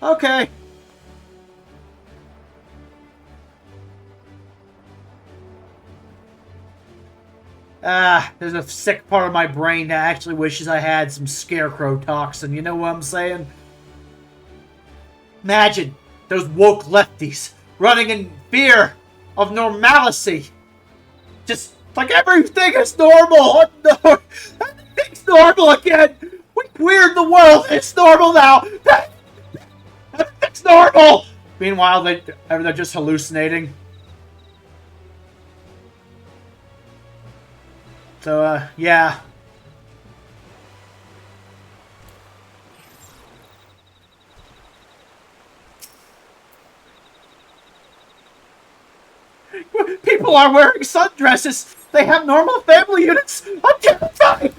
Okay. There's a sick part of my brain that actually wishes I had some Scarecrow toxin. You know what I'm saying? Imagine those woke lefties running in fear of normalcy. Just like everything is normal. No, everything's normal again. We queered the world. It's normal now. Everything's normal. Meanwhile, they're just hallucinating. So, yeah. People are wearing sundresses. They have normal family units. I'm terrified.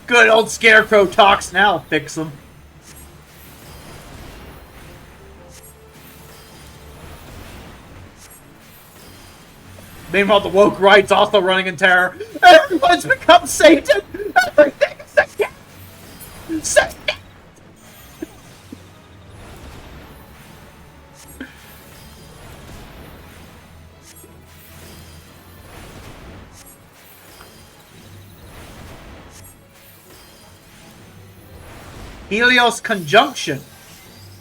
Good old Scarecrow talks now. Fix them. Meanwhile, the woke right's also running in terror. Everyone's become Satan. Everything is Satan. Satan. Helios Conjunction.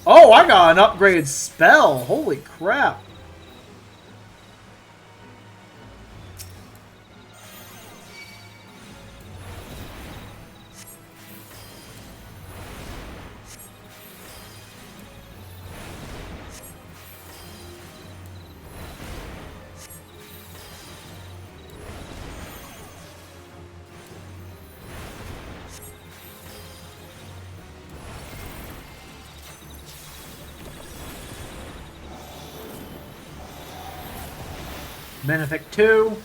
Oh, I got an upgraded spell. Holy crap. Benefic 2.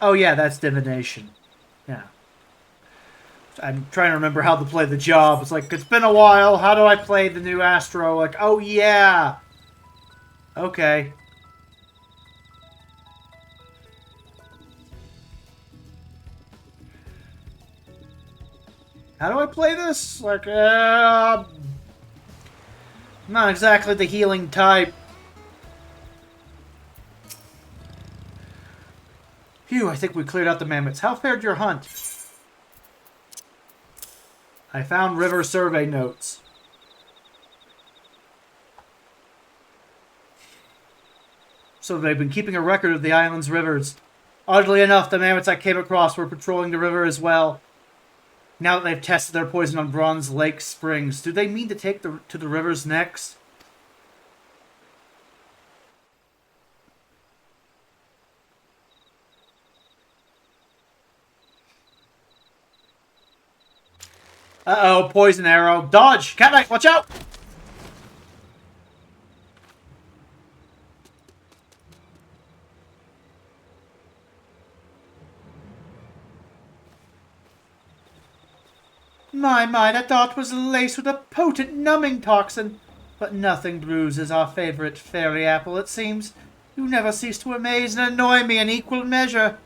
Oh yeah, that's divination. Yeah. I'm trying to remember how to play the job. It's like, it's been a while. How do I play the new Astro? Like, oh yeah. Okay. How do I play this? Like, not exactly the healing type. Phew, I think we cleared out the mammoths. How fared your hunt? I found river survey notes. So they've been keeping a record of the island's rivers. Oddly enough, the mammoths I came across were patrolling the river as well. Now that they've tested their poison on Bronze Lake Springs, do they mean to take to the rivers next? Uh-oh, poison arrow. Dodge! Cat Knight, watch out! My, that dart was laced with a potent numbing toxin. But nothing bruises our favorite fairy apple, it seems. You never cease to amaze and annoy me in equal measure.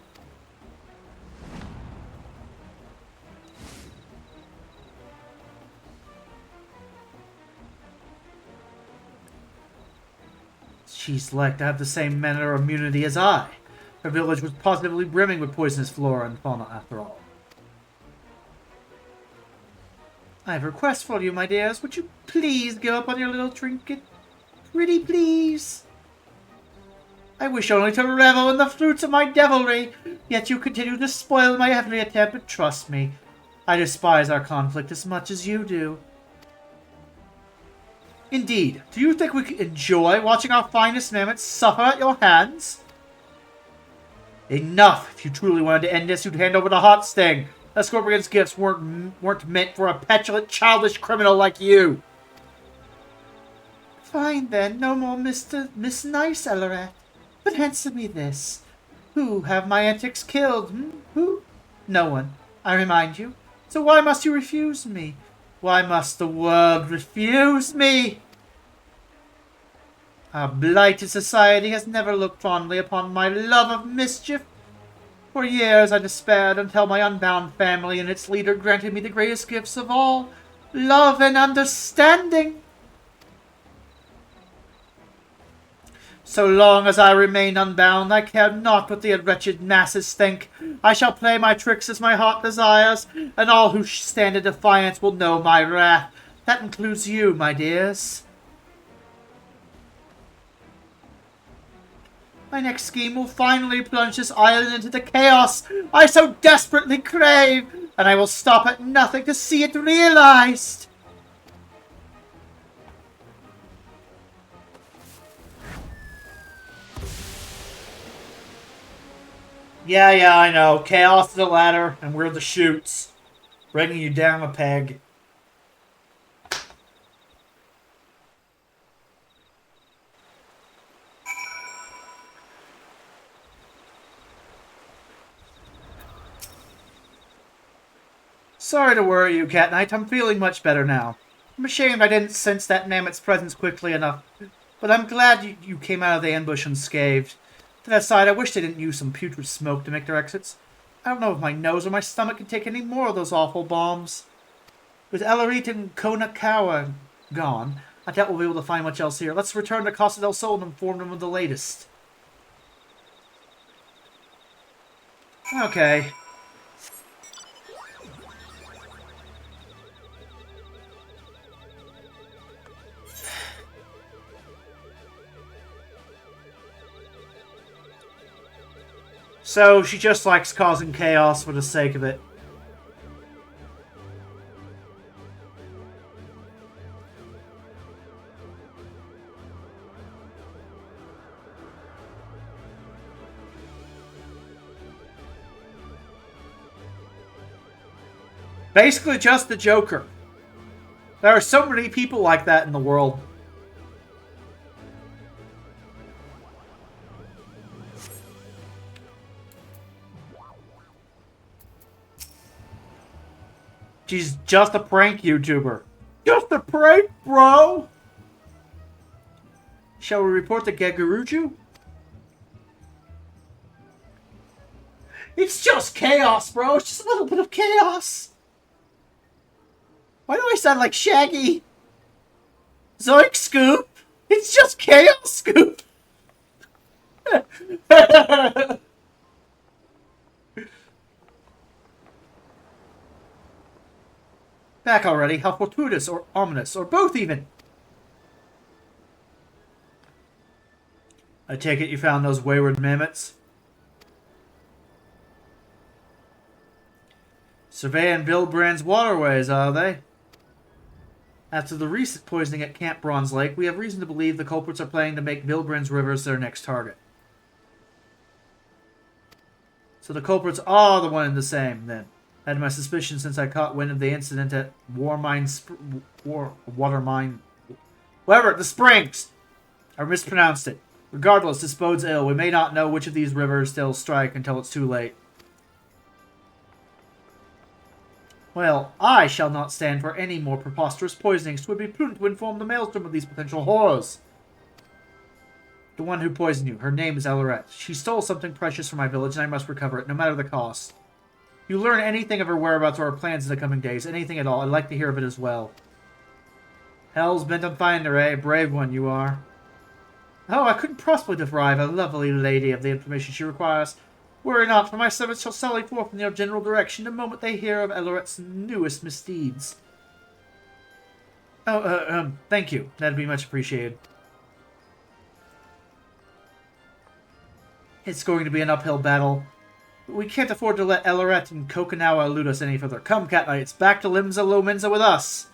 She's like to have the same manner of immunity as I. Her village was positively brimming with poisonous flora and fauna, after all. I have a request for you, my dears. Would you please give up on your little trinket? Pretty please. I wish only to revel in the fruits of my devilry, yet you continue to spoil my every attempt, but trust me, I despise our conflict as much as you do. Indeed, do you think we could enjoy watching our finest mammoths suffer at your hands? Enough! If you truly wanted to end this, you'd hand over the hot sting. The Scorpion's gifts weren't meant for a petulant, childish criminal like you. Fine then, no more Miss Nice, Ellerat. But answer me this. Who have my antics killed? Who? No one, I remind you. So why must you refuse me? Why must the world refuse me? Our blighted society has never looked fondly upon my love of mischief. For years I despaired until my unbound family and its leader granted me the greatest gifts of all, love and understanding. So long as I remain unbound, I care not what the wretched masses think. I shall play my tricks as my heart desires, and all who stand in defiance will know my wrath. That includes you, my dears. My next scheme will finally plunge this island into the chaos I so desperately crave, and I will stop at nothing to see it realized. Yeah, I know. Chaos is the ladder, and we're the chutes. Bringing you down a peg. Sorry to worry you, Cat Knight. I'm feeling much better now. I'm ashamed I didn't sense that mammoth's presence quickly enough, but I'm glad you came out of the ambush unscathed. To that side, I wish they didn't use some putrid smoke to make their exits. I don't know if my nose or my stomach can take any more of those awful bombs. With Ellerit and Konakawa gone, I doubt we'll be able to find much else here. Let's return to Costa del Sol and inform them of the latest. Okay. So, she just likes causing chaos for the sake of it. Basically just the Joker. There are so many people like that in the world. She's just a prank YouTuber. Just a prank, bro! Shall we report to Gegaruju? It's just chaos, bro. It's just a little bit of chaos. Why do I sound like Shaggy? Zoink, Scoop. It's just chaos, Scoop. Back already? How fortuitous or ominous, or both even. I take it you found those wayward mammoths? Surveying Vilbrand's waterways, are they? After the recent poisoning at Camp Bronze Lake, we have reason to believe the culprits are planning to make Vilbrand's rivers their next target. So the culprits are the one and the same, then. I had my suspicion since I caught wind of the incident at Watermine... Whatever, the Springs! I mispronounced it. Regardless, this bodes ill. We may not know which of these rivers they'll strike until it's too late. Well, I shall not stand for any more preposterous poisonings. 'Twould be prudent to inform the maelstrom of these potential horrors. The one who poisoned you, her name is Elorette. She stole something precious from my village, and I must recover it, no matter the cost. If you learn anything of her whereabouts or her plans in the coming days, anything at all, I'd like to hear of it as well. Hell's bent on finding her, eh? Brave one you are. Oh, I couldn't possibly deprive a lovely lady of the information she requires. Worry not, for my servants shall sally forth in your general direction the moment they hear of Elorette's newest misdeeds. Oh, thank you. That'd be much appreciated. It's going to be an uphill battle. But we can't afford to let Elorette and Kokinawa elude us any further. Come, Cat Knights, back to Limsa Lominsa with us!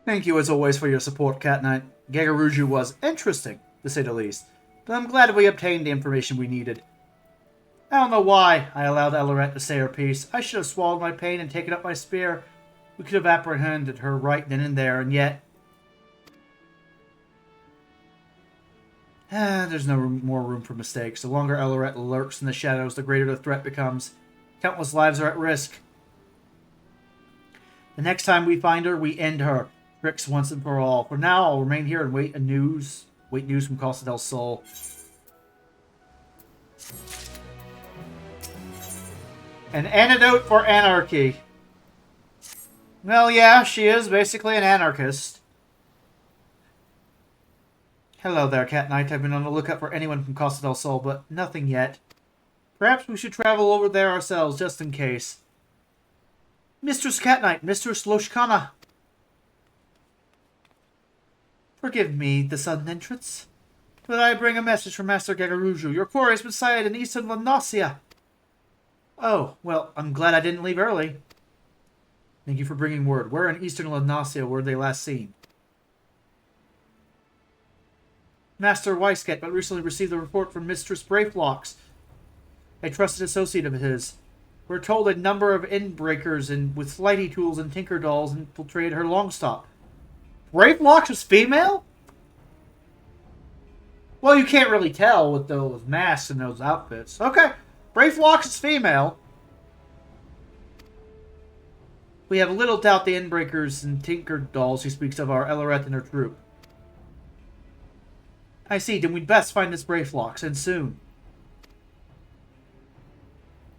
Thank you as always for your support, Cat Knight. Gegaruju was interesting, to say the least, but I'm glad we obtained the information we needed. I don't know why I allowed Elorette to say her piece. I should have swallowed my pain and taken up my spear. We could have apprehended her right then and there, and yet... there's no more room for mistakes. The longer Elorette lurks in the shadows, the greater the threat becomes. Countless lives are at risk. The next time we find her, we end her. Tricks once and for all. For now, I'll remain here and wait news from Costa del Sol. An antidote for anarchy. Well, yeah, she is basically an anarchist. Hello there, Cat Knight. I've been on the lookout for anyone from Costa del Sol, but nothing yet. Perhaps we should travel over there ourselves, just in case. Mistress Cat Knight, Mistress Loshkana. Forgive me the sudden entrance, but I bring a message from Master Gegaruju. Your quarry has been sighted in eastern Lanasia. Oh, well, I'm glad I didn't leave early. Thank you for bringing word. Where in eastern Lanasia were they last seen? Master Weisket but recently received a report from Mistress Braflocks, a trusted associate of his. We're told a number of inbreakers with flighty tools and tinker dolls infiltrated her Longstop. Braflocks was female? Well, you can't really tell with those masks and those outfits. Okay, Braflocks is female. We have little doubt the Endbreakers and Tinker Dolls he speaks of are Eloreth and her troop. I see, then we'd best find this Brayflox, and soon.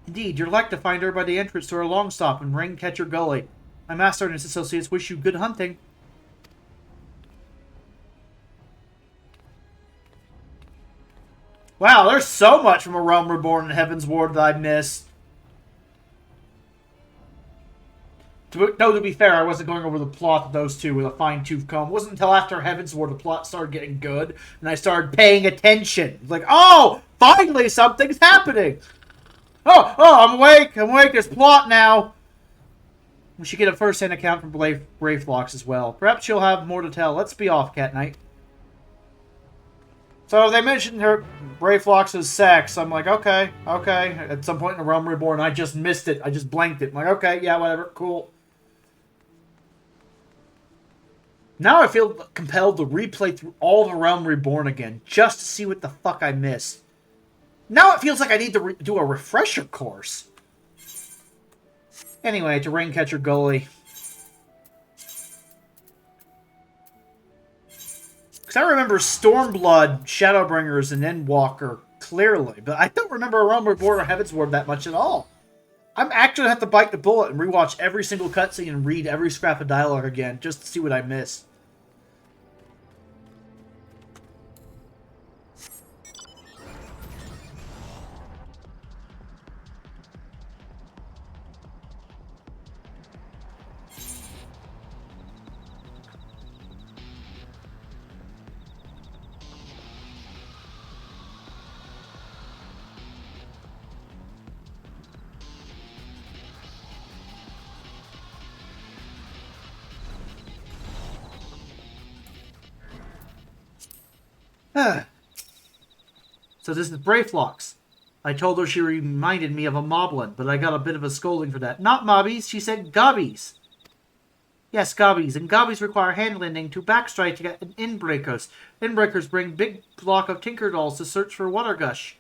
Indeed, you're like to find her by the entrance to our long stop in Rain-Catcher Gully. My master and his associates wish you good hunting. Wow, there's so much from A Realm Reborn and Heaven's Ward that I missed. To be fair, I wasn't going over the plot of those two with a fine-tooth comb. It wasn't until after Heaven's Ward the plot started getting good, and I started paying attention. Like, oh, finally something's happening! Oh, I'm awake, there's plot now! We should get a first-hand account from Brayflox as well. Perhaps she'll have more to tell. Let's be off, Cat Knight. So they mentioned her Brayflox's sex. I'm like, okay. At some point in the Realm Reborn, I just missed it. I just blanked it. I'm like, okay, yeah, whatever, cool. Now I feel compelled to replay through all of the Realm Reborn again, just to see what the fuck I missed. Now it feels like I need to do a refresher course. Anyway, to Rain-Catcher Gully. Because I remember Stormblood, Shadowbringers, and Endwalker clearly, but I don't remember A Realm Reborn or Heaven's Ward that much at all. I'm actually going to have to bite the bullet and rewatch every single cutscene and read every scrap of dialogue again, just to see what I missed. So this is Brayflox. I told her she reminded me of a moblin, but I got a bit of a scolding for that. Not mobbies, she said gobbies. Yes, gobbies, and gobbies require handlending to backstrike to get Endbreakers. Endbreakers bring big block of Tinker Dolls to search for Watergush.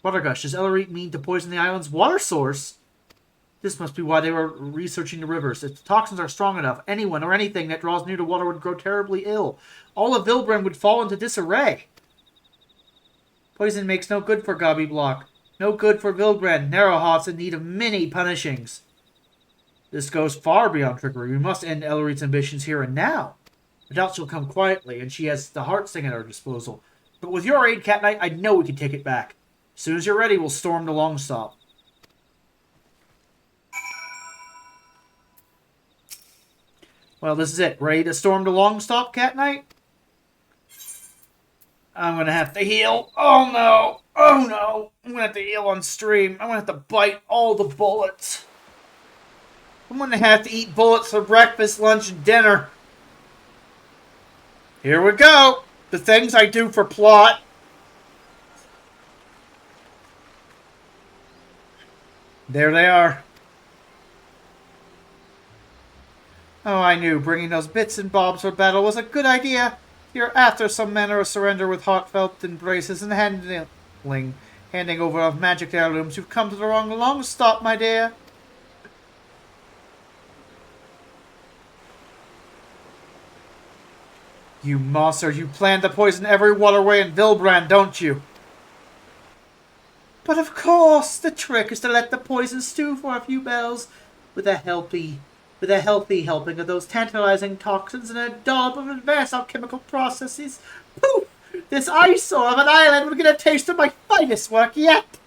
Watergush, does Eloreth mean to poison the island's water source? This must be why they were researching the rivers. If the toxins are strong enough, anyone or anything that draws near to water would grow terribly ill. All of Vilbren would fall into disarray. Poison makes no good for Gobby Block. No good for Vilbren. Narrowheart's in need of many punishings. This goes far beyond trickery. We must end Eloreth's ambitions here and now. I doubt she'll come quietly, and she has the heart sting at her disposal. But with your aid, Cat Knight, I know we can take it back. As soon as you're ready, we'll storm the long stop. Well, this is it. Ready to storm the long stop, Cat Knight? I'm going to have to heal. Oh, no. Oh, no. I'm going to have to heal on stream. I'm going to have to bite all the bullets. I'm going to have to eat bullets for breakfast, lunch, and dinner. Here we go. The things I do for plot. There they are. Oh, I knew bringing those bits and bobs for battle was a good idea. You're after some manner of surrender with heartfelt embraces and handing over of magic heirlooms. You've come to the wrong long stop, my dear. You monster, you plan to poison every waterway in Vilbrand, don't you? But of course, the trick is to let the poison stew for a few bells with a healthy helping of those tantalizing toxins and a dollop of advanced alchemical processes. Poof! This eyesore of an island will get a taste of my finest work yet!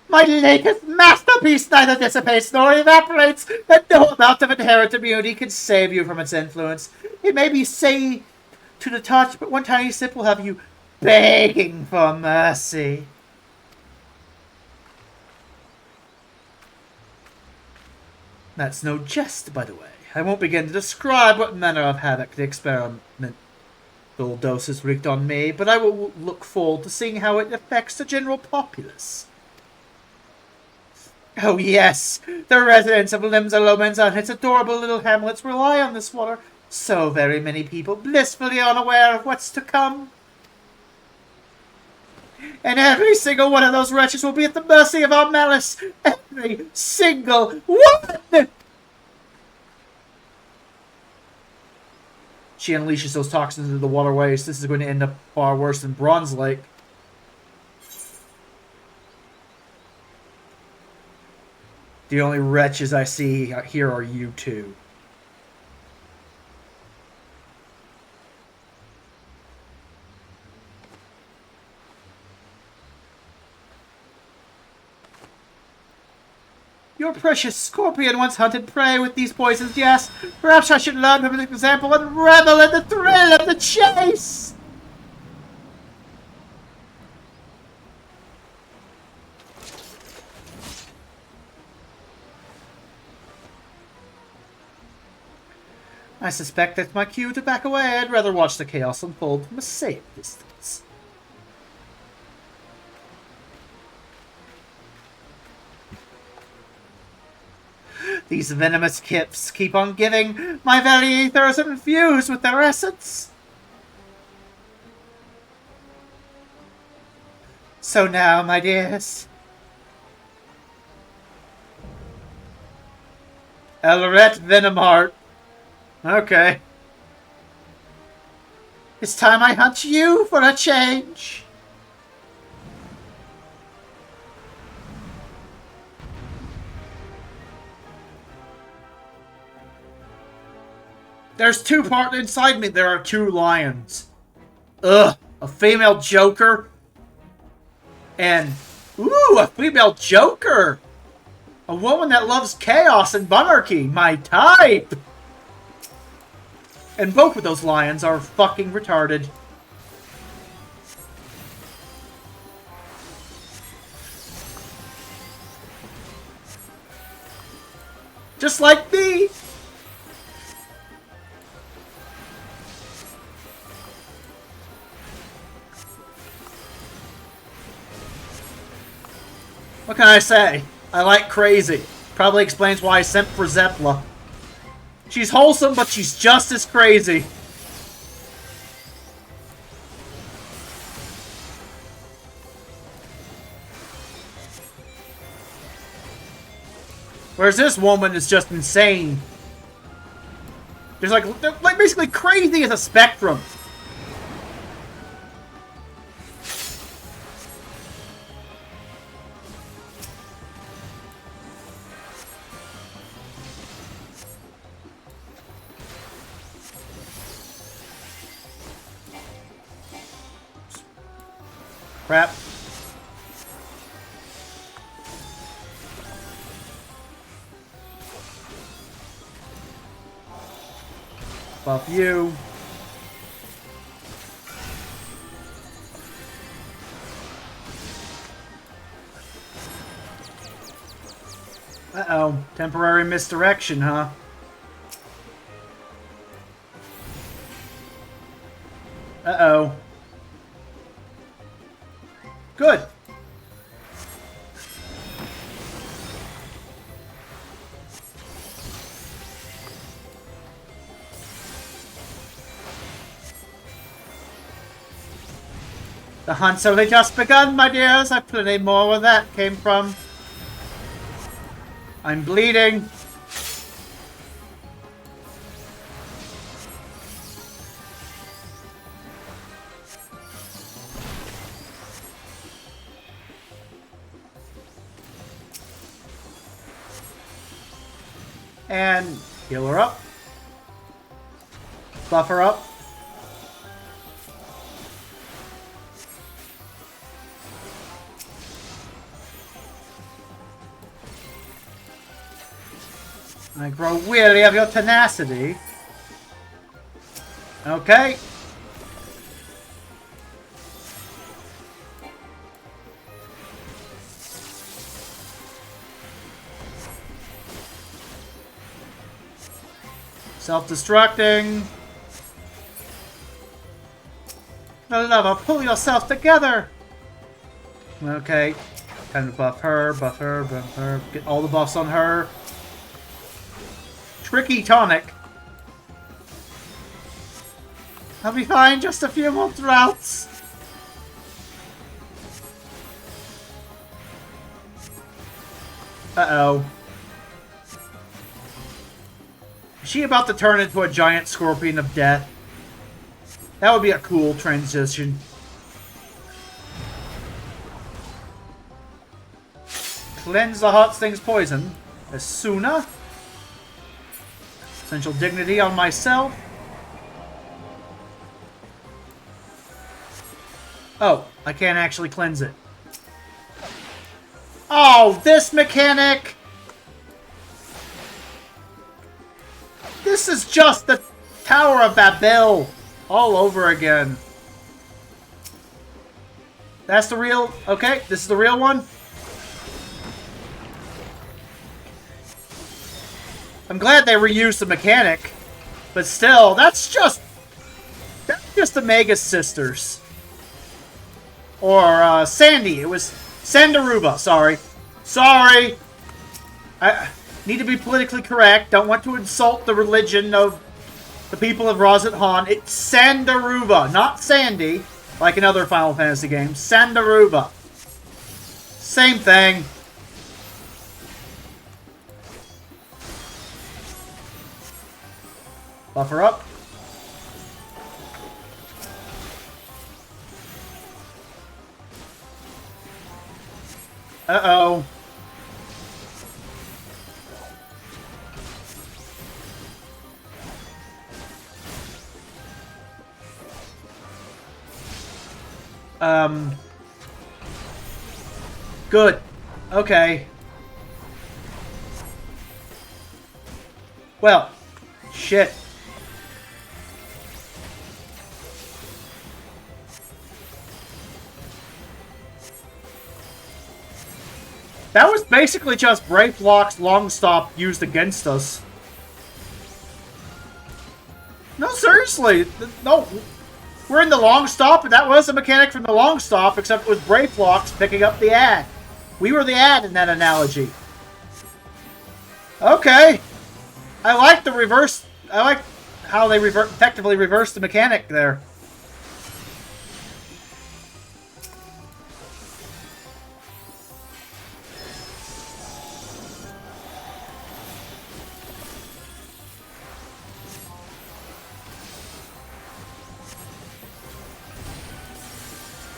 My latest masterpiece neither dissipates nor evaporates, and no amount of inherent immunity can save you from its influence. It may be say to the touch, but one tiny sip will have you begging for mercy. That's no jest, by the way. I won't begin to describe what manner of havoc the experimental doses wreaked on me, but I will look forward to seeing how it affects the general populace. Oh yes, the residents of Limsa Lomens and its adorable little hamlets rely on this water. So very many people blissfully unaware of what's to come. And every single one of those wretches will be at the mercy of our malice. And every single one! She unleashes those toxins into the waterways. This is going to end up far worse than Bronze Lake. The only wretches I see here are you two. Your precious scorpion once hunted prey with these poisons, yes. Perhaps I should learn from this example and revel in the thrill of the chase! I suspect that's my cue to back away. I'd rather watch the chaos unfold from a safe distance. These venomous kips keep on giving. My very ethers infused with their essence. So now, my dears. Elret Venomheart. Okay. It's time I hunt you for a change. There's two parts inside me. There are two lions. Ugh. A female Joker. And, ooh, a female Joker. A woman that loves chaos and monarchy. My type. And both of those lions are fucking retarded. Just like me. What can I say? I like crazy. Probably explains why I sent for Zepla. She's wholesome, but she's just as crazy. Whereas this woman is just insane. They're like basically crazy as a spectrum. Crap. Buff you. Uh-oh. Temporary misdirection, huh? Uh-oh. Good. The hunt's only just begun, my dears. I've plenty more where that came from. I'm bleeding. And heal her up. Buff her up. I grow weary of your tenacity. Okay. Self-destructing. The lover, pull yourself together. Okay. Time to buff her, buff her, buff her. Get all the buffs on her. Tricky tonic. I'll be fine, just a few more droughts. Uh-oh. Is she about to turn into a giant scorpion of death? That would be a cool transition. Cleanse the hot sting's poison. Asuna. Essential dignity on myself. Oh, I can't actually cleanse it. Oh, this mechanic! This is just the Tower of Babel all over again. That's the real... Okay, this is the real one. I'm glad they reused the mechanic. But still, that's just the Mega Sisters. Or, Sandy. It was Sandaruba, sorry. Sorry! I need to be politically correct. Don't want to insult the religion of the people of Rozet-Han. It's Sandaruba, not Sandy, like in other Final Fantasy games. Sandaruba. Same thing. Buffer up. Uh-oh. Good. Okay. Well, shit. That was basically just Brave Block's long stop used against us. No, seriously. No. We're in the long stop, and that was a mechanic from the long stop, except it was Brave Blocks picking up the ad. We were the ad in that analogy. Okay. I like the reverse. I like how they effectively reversed the mechanic there.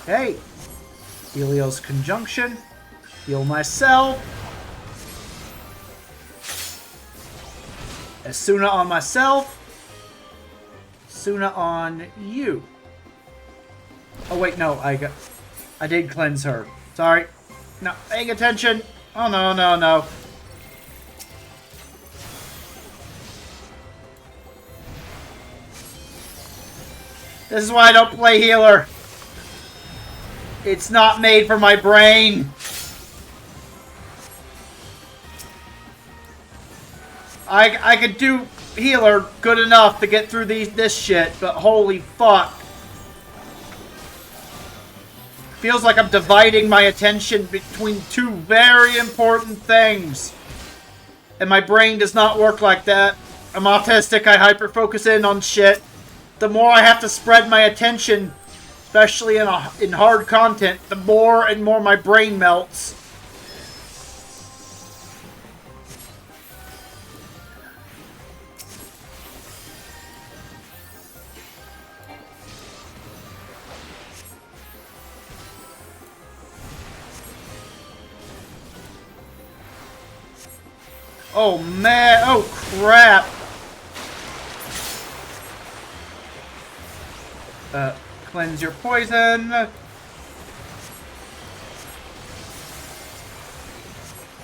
Hey, Helios Conjunction. Heal myself. Asuna on myself. Asuna on you. Oh wait, no, I did cleanse her. Sorry. No, paying attention. Oh no, no, no. This is why I don't play healer. It's not made for my brain. I could do healer good enough to get through this shit, but holy fuck. Feels like I'm dividing my attention between two very important things. And my brain does not work like that. I'm autistic, I hyper-focus in on shit. The more I have to spread my attention, especially in hard content, the more and more my brain melts. Oh man, oh crap. Cleanse your poison.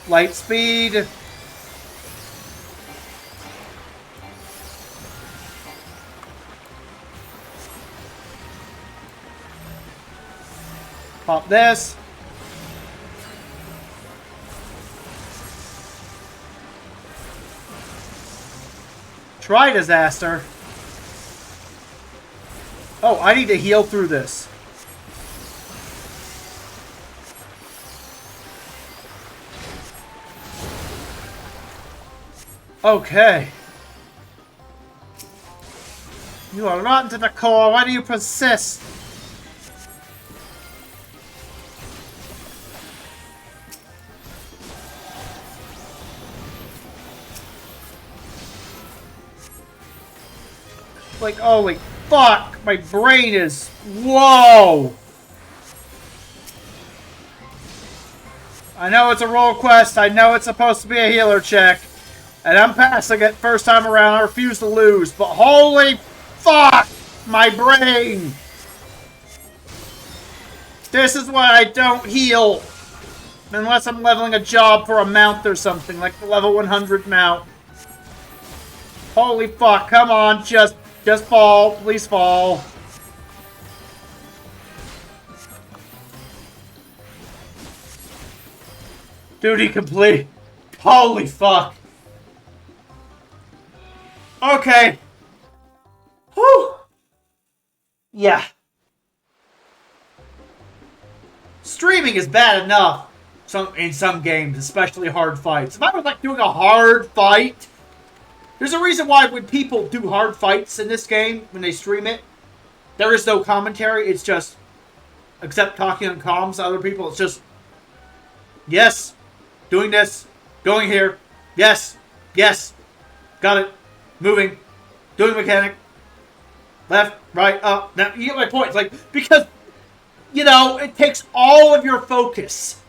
Light speed. Pop this. Try disaster. Oh, I need to heal through this. Okay. You are rotten to the core. Why do you persist? Like, holy fuck, my brain is... Whoa! I know it's a roll quest, I know it's supposed to be a healer check, and I'm passing it first time around, I refuse to lose, but holy fuck, my brain! This is why I don't heal, unless I'm leveling a job for a mount or something, like the level 100 mount. Holy fuck, come on, just fall, please fall. Duty complete. Holy fuck. Okay. Whew. Yeah. Streaming is bad enough in some games, especially hard fights. If I was like doing a hard fight, there's a reason why when people do hard fights in this game, when they stream it, there is no commentary. It's just, except talking on comms to other people, it's just, yes, doing this, going here, yes, yes, got it, moving, doing mechanic, left, right, up. Now, you get my point. It's like, because, you know, it takes all of your focus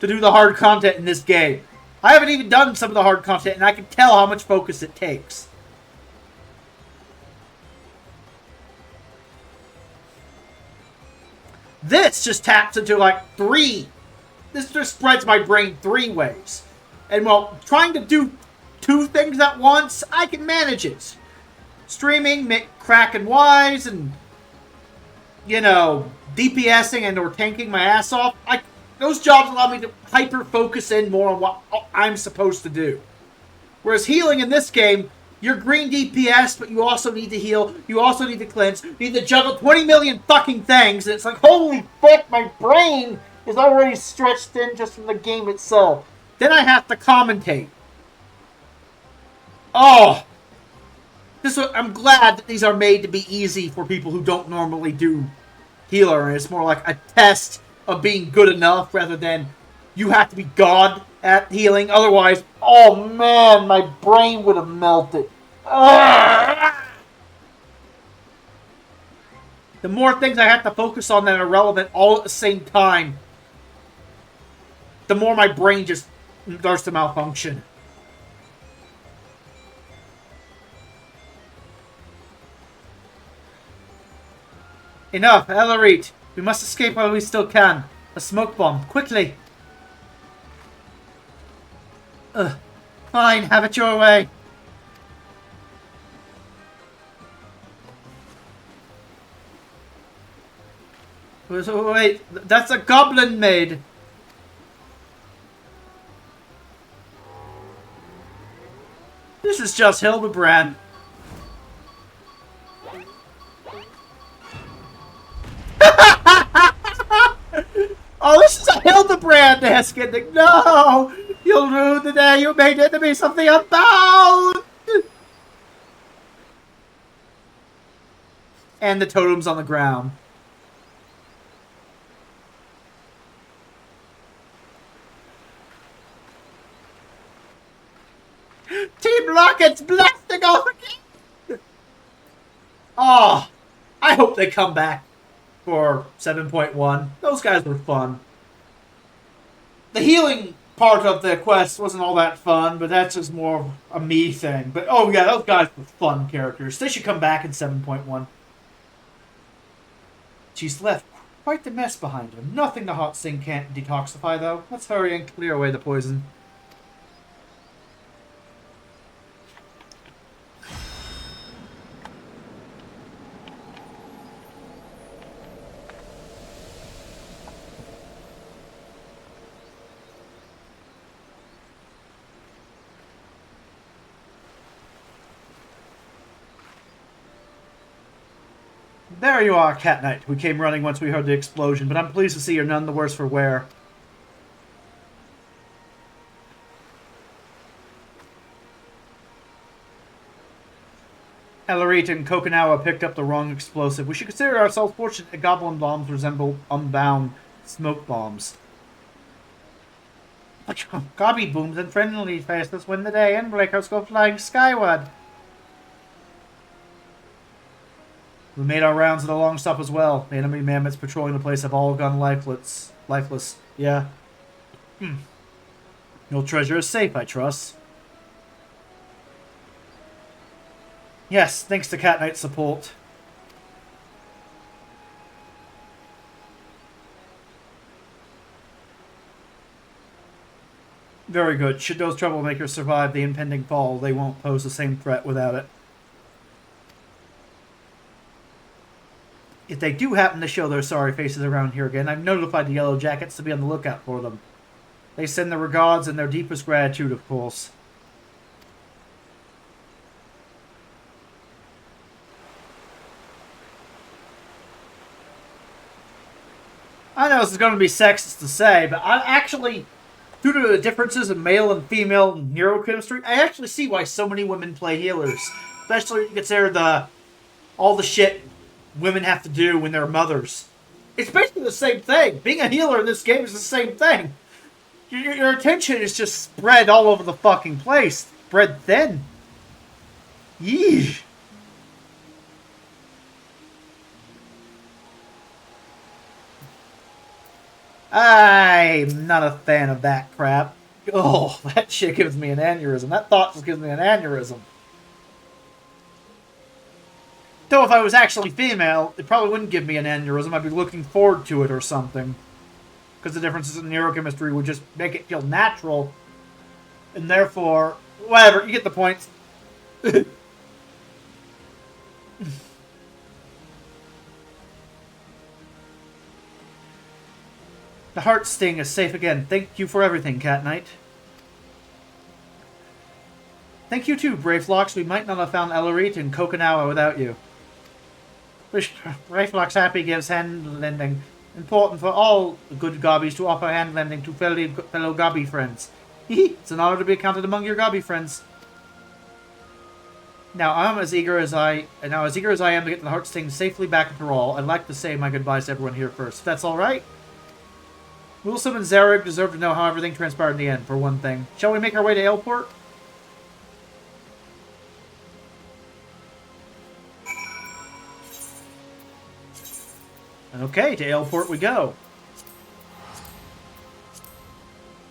to do the hard content in this game. I haven't even done some of the hard content, and I can tell how much focus it takes. This just taps into like 3. This just spreads my brain 3 ways. And while trying to do 2 things at once, I can manage it. Streaming, cracking wise, and, you know, DPSing and or tanking my ass off. Those jobs allow me to hyper-focus in more on what I'm supposed to do. Whereas healing in this game, you're green DPS, but you also need to heal, you also need to cleanse, you need to juggle 20 million fucking things, and it's like, holy fuck, my brain is already stretched thin just from the game itself. Then I have to commentate. Oh! I'm glad that these are made to be easy for people who don't normally do healer, and it's more like a test of being good enough rather than you have to be God at healing. Otherwise, oh man, my brain would have melted. The more things I have to focus on that are relevant all at the same time, the more my brain just starts to malfunction. Enough, Ellerit. We must escape while we still can. A smoke bomb. Quickly. Fine, have it your way. Wait, that's a goblin maid. This is just Hildebrand. Oh, this is a Hildebrand-esque ending. No! You'll ruin the day you made it to be something unbound! And the totem's on the ground. Team Rocket's blasting off again! Oh, I hope they come back for 7.1. Those guys were fun. The healing part of the quest wasn't all that fun, but that's just more a me thing. But oh yeah, those guys were fun characters. They should come back in 7.1. She's left quite the mess behind her. Nothing the hot sting can't detoxify, though. Let's hurry and clear away the poison. There you are, Cat Knight. We came running once we heard the explosion, but I'm pleased to see you're none the worse for wear. Ellerit and Kokinawa picked up the wrong explosive. We should consider ourselves fortunate that goblin bombs resemble unbound smoke bombs. Gobby booms and friendly faces win the day, and breakers go flying skyward. We made our rounds at a long stop as well. The enemy mammoths patrolling the place have all gone lifeless. Yeah. Your treasure is safe, I trust. Yes, thanks to Cat Knight's support. Very good. Should those troublemakers survive the impending fall, they won't pose the same threat without it. If they do happen to show their sorry faces around here again, I've notified the Yellow Jackets to be on the lookout for them. They send their regards and their deepest gratitude, of course. I know this is going to be sexist to say, but I actually, due to the differences in male and female neurochemistry, I actually see why so many women play healers. Especially when you consider all the shit women have to do when they're mothers. It's basically the same thing. Being a healer in this game is the same thing. Your attention is just spread all over the fucking place. Spread thin. Yeesh. I'm not a fan of that crap. Oh, that shit gives me an aneurysm. That thought just gives me an aneurysm. Though if I was actually female, it probably wouldn't give me an aneurysm. I'd be looking forward to it or something. Because the differences in neurochemistry would just make it feel natural. And therefore, whatever, you get the point. The heart sting is safe again. Thank you for everything, Cat Knight. Thank you too, Brayflox. We might not have found Ellerit and Kokinawa without you. Wish Brayflox happy gives hand lending. Important for all good gobbies to offer hand lending to fellow gobby friends. It's an honor to be counted among your gobby friends. Now I'm as eager as I am to get the heart sting safely back to Thrall. I'd like to say my goodbyes to everyone here first. If that's all right. Wilson and Zareb deserve to know how everything transpired in the end, for one thing. Shall we make our way to Aleport? Okay, to Aleport we go.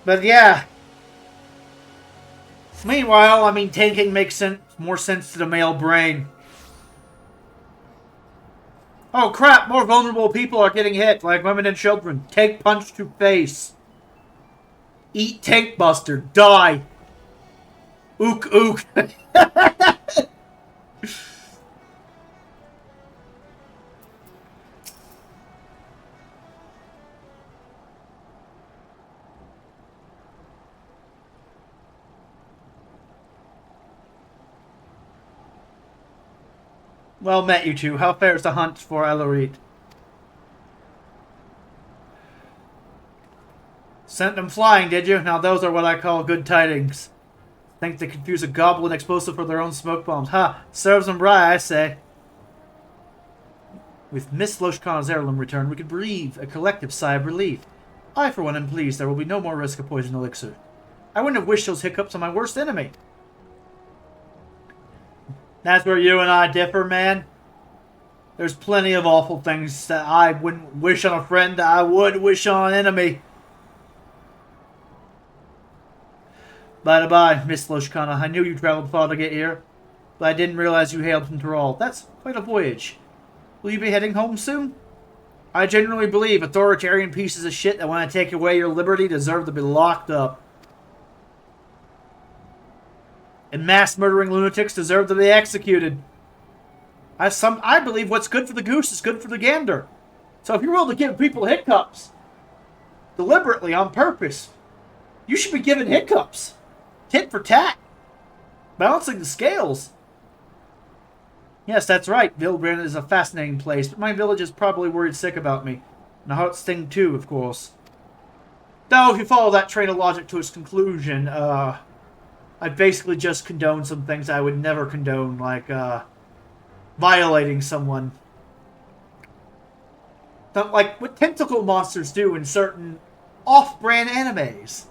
But yeah. Meanwhile, I mean, tanking makes more sense to the male brain. Oh crap, more vulnerable people are getting hit, like women and children. Tank punch to face. Eat tank buster. Die. Ook ook. Well met, you two. How fares the hunt for Ellerit? Sent them flying, did you? Now those are what I call good tidings. Think they confuse a goblin explosive for their own smoke bombs. Ha! Serves them right, I say. With Miss Loshkana's heirloom returned, we could breathe a collective sigh of relief. I, for one, am pleased there will be no more risk of poison elixir. I wouldn't have wished those hiccups on my worst enemy. That's where you and I differ, man. There's plenty of awful things that I wouldn't wish on a friend that I would wish on an enemy. Bye-bye, Miss Loshkana. I knew you traveled far to get here, but I didn't realize you hailed from Thrall. That's quite a voyage. Will you be heading home soon? I genuinely believe authoritarian pieces of shit that want to take away your liberty deserve to be locked up. And mass-murdering lunatics deserve to be executed. I believe what's good for the goose is good for the gander. So if you're willing to give people hiccups, deliberately, on purpose, you should be given hiccups. Tit for tat. Balancing the scales. Yes, that's right. Vilbrand is a fascinating place, but my village is probably worried sick about me. And the heart sting too, of course. Though, if you follow that train of logic to its conclusion, I basically just condone some things I would never condone, like, violating someone. Like what tentacle monsters do in certain off-brand animes.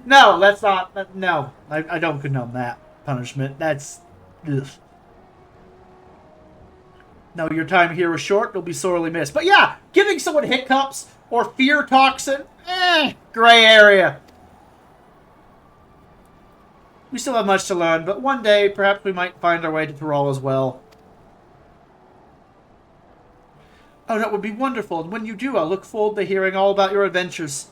No, that's not... No, I don't condone that punishment. That's... Ugh. No, your time here was short. You'll be sorely missed. But yeah, giving someone hiccups or fear toxin, gray area. We still have much to learn, but one day, perhaps we might find our way to Thrall as well. Oh, that would be wonderful, and when you do, I'll look forward to hearing all about your adventures.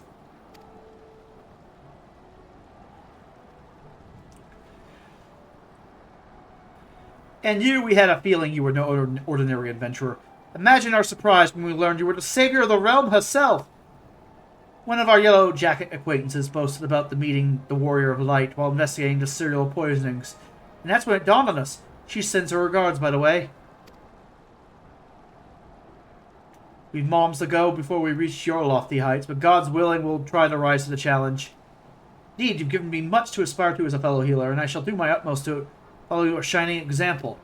And you, we had a feeling you were no ordinary adventurer. Imagine our surprise when we learned you were the savior of the realm herself. One of our yellow jacket acquaintances boasted about the meeting the Warrior of Light while investigating the serial poisonings. And that's when it dawned on us. She sends her regards, by the way. We've moms to go before we reach your lofty heights, but God's willing we'll try to rise to the challenge. Indeed, you've given me much to aspire to as a fellow healer, and I shall do my utmost to follow your shining example.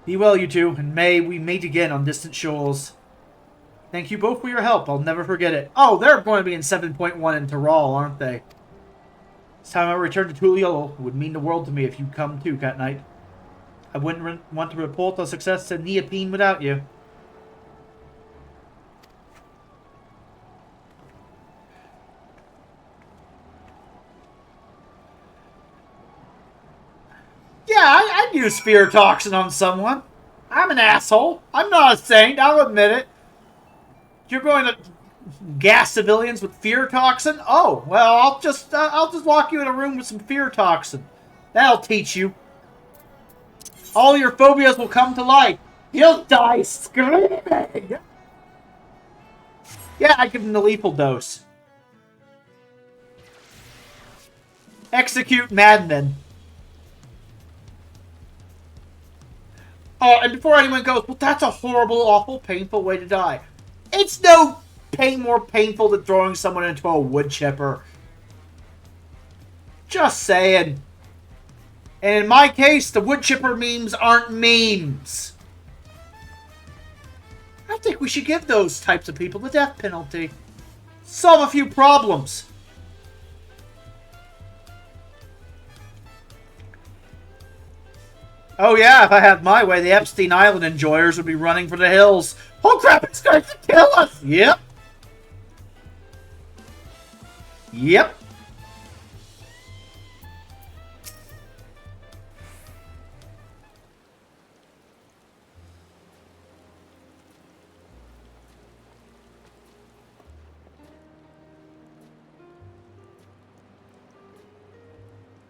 Be well, you two, and may we meet again on distant shores. Thank you both for your help. I'll never forget it. Oh, they're going to be in 7.1 in Thrall, aren't they? It's time I return to Tuliol. It would mean the world to me if you'd come too, Cat Knight. I wouldn't want to report our success to Neopene without you. Yeah, I'd use fear toxin on someone. I'm an asshole. I'm not a saint, I'll admit it. You're going to gas civilians with fear toxin? Oh, well, I'll just lock you in a room with some fear toxin. That'll teach you. All your phobias will come to life. You'll die screaming. Yeah, I give him the lethal dose. Execute madmen. Oh, and before anyone goes, well, that's a horrible, awful, painful way to die. It's no more painful than throwing someone into a wood chipper. Just saying. And in my case, the wood chipper memes aren't memes. I think we should give those types of people the death penalty. Solve a few problems. Oh yeah, if I had my way, the Epstein Island enjoyers would be running for the hills. Oh crap, it's going to kill us! Yep. Yep.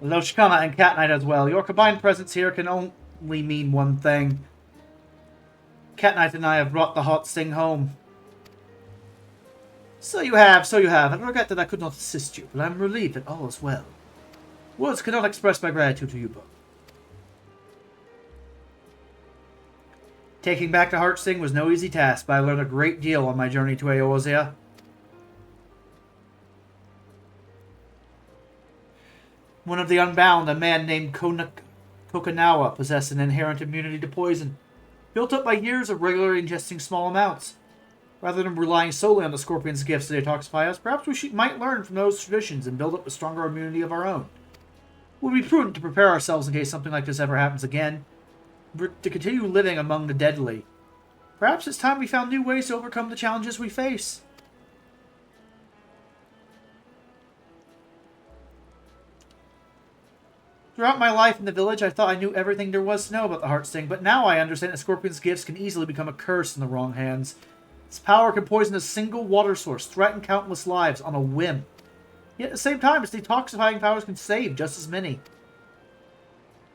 Loshkana and Cat Knight as well. Your combined presence here can only mean one thing. Cat Knight and I have brought the hot sting home. So you have. I regret that I could not assist you, but I'm relieved that all is well. Words cannot express my gratitude to you both. Taking back the heart sting was no easy task, but I learned a great deal on my journey to Eorzea. One of the Unbound, a man named Kokanawa, possessed an inherent immunity to poison, built up by years of regularly ingesting small amounts. Rather than relying solely on the Scorpion's gifts to detoxify us, perhaps we might learn from those traditions and build up a stronger immunity of our own. It would be prudent to prepare ourselves in case something like this ever happens again, to continue living among the deadly. Perhaps it's time we found new ways to overcome the challenges we face. Throughout my life in the village, I thought I knew everything there was to know about the heart sting, but now I understand that Scorpion's gifts can easily become a curse in the wrong hands. Its power can poison a single water source, threaten countless lives on a whim. Yet at the same time, its detoxifying powers can save just as many.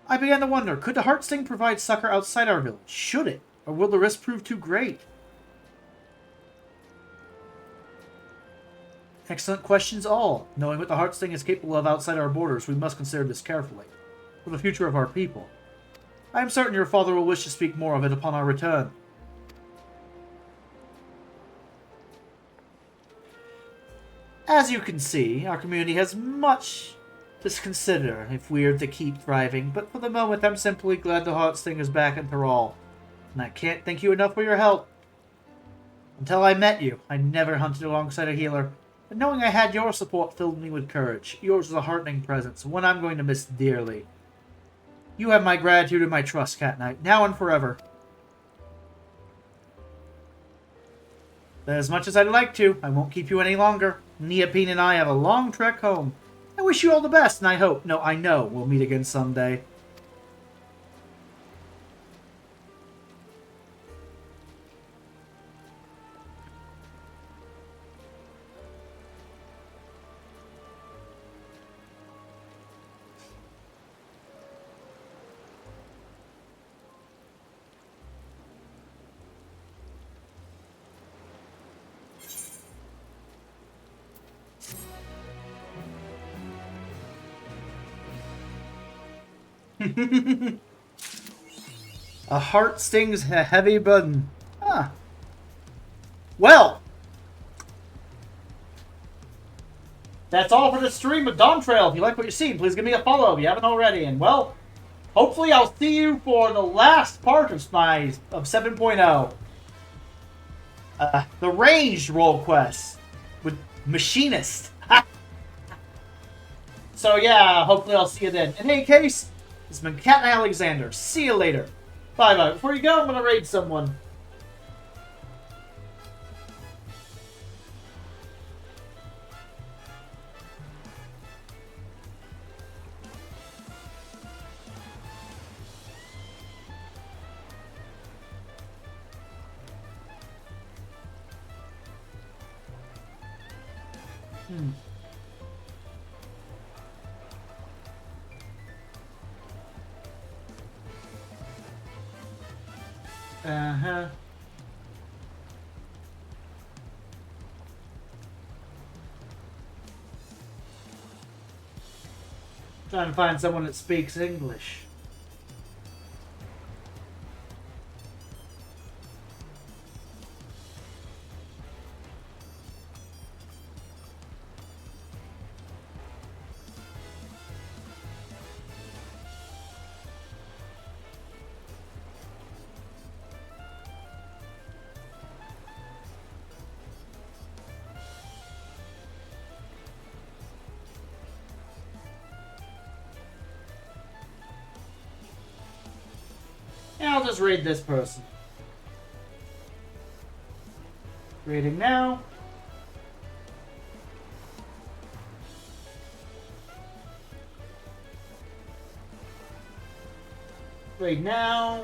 I began to wonder, could the heart sting provide succor outside our village? Should it? Or will the risk prove too great? Excellent questions all. Knowing what the heart sting is capable of outside our borders, we must consider this carefully. For the future of our people. I am certain your father will wish to speak more of it upon our return. As you can see, our community has much to consider if we are to keep thriving, but for the moment I'm simply glad the heart sting is back in Thrall. And I can't thank you enough for your help. Until I met you, I never hunted alongside a healer, but knowing I had your support filled me with courage. Yours was a heartening presence, one I'm going to miss dearly. You have my gratitude and my trust, Cat Knight, now and forever. As much as I'd like to, I won't keep you any longer. Neopene and I have a long trek home. I wish you all the best, and I hope, no, I know, we'll meet again someday. A heart stings a heavy burden. Huh. Well, that's all for the stream of Dawntrail. If you like what you've seen, please give me a follow if you haven't already. And, well, hopefully I'll see you for the last part of 7.0. The ranged role quest with Machinist. So, yeah, hopefully I'll see you then. In any case, this has been Cat and Alexander. See you later. Bye-bye. Before you go, I'm going to raid someone. Uh-huh. Trying to find someone that speaks English. Yeah, I'll just raid this person. Raiding now. Raid now.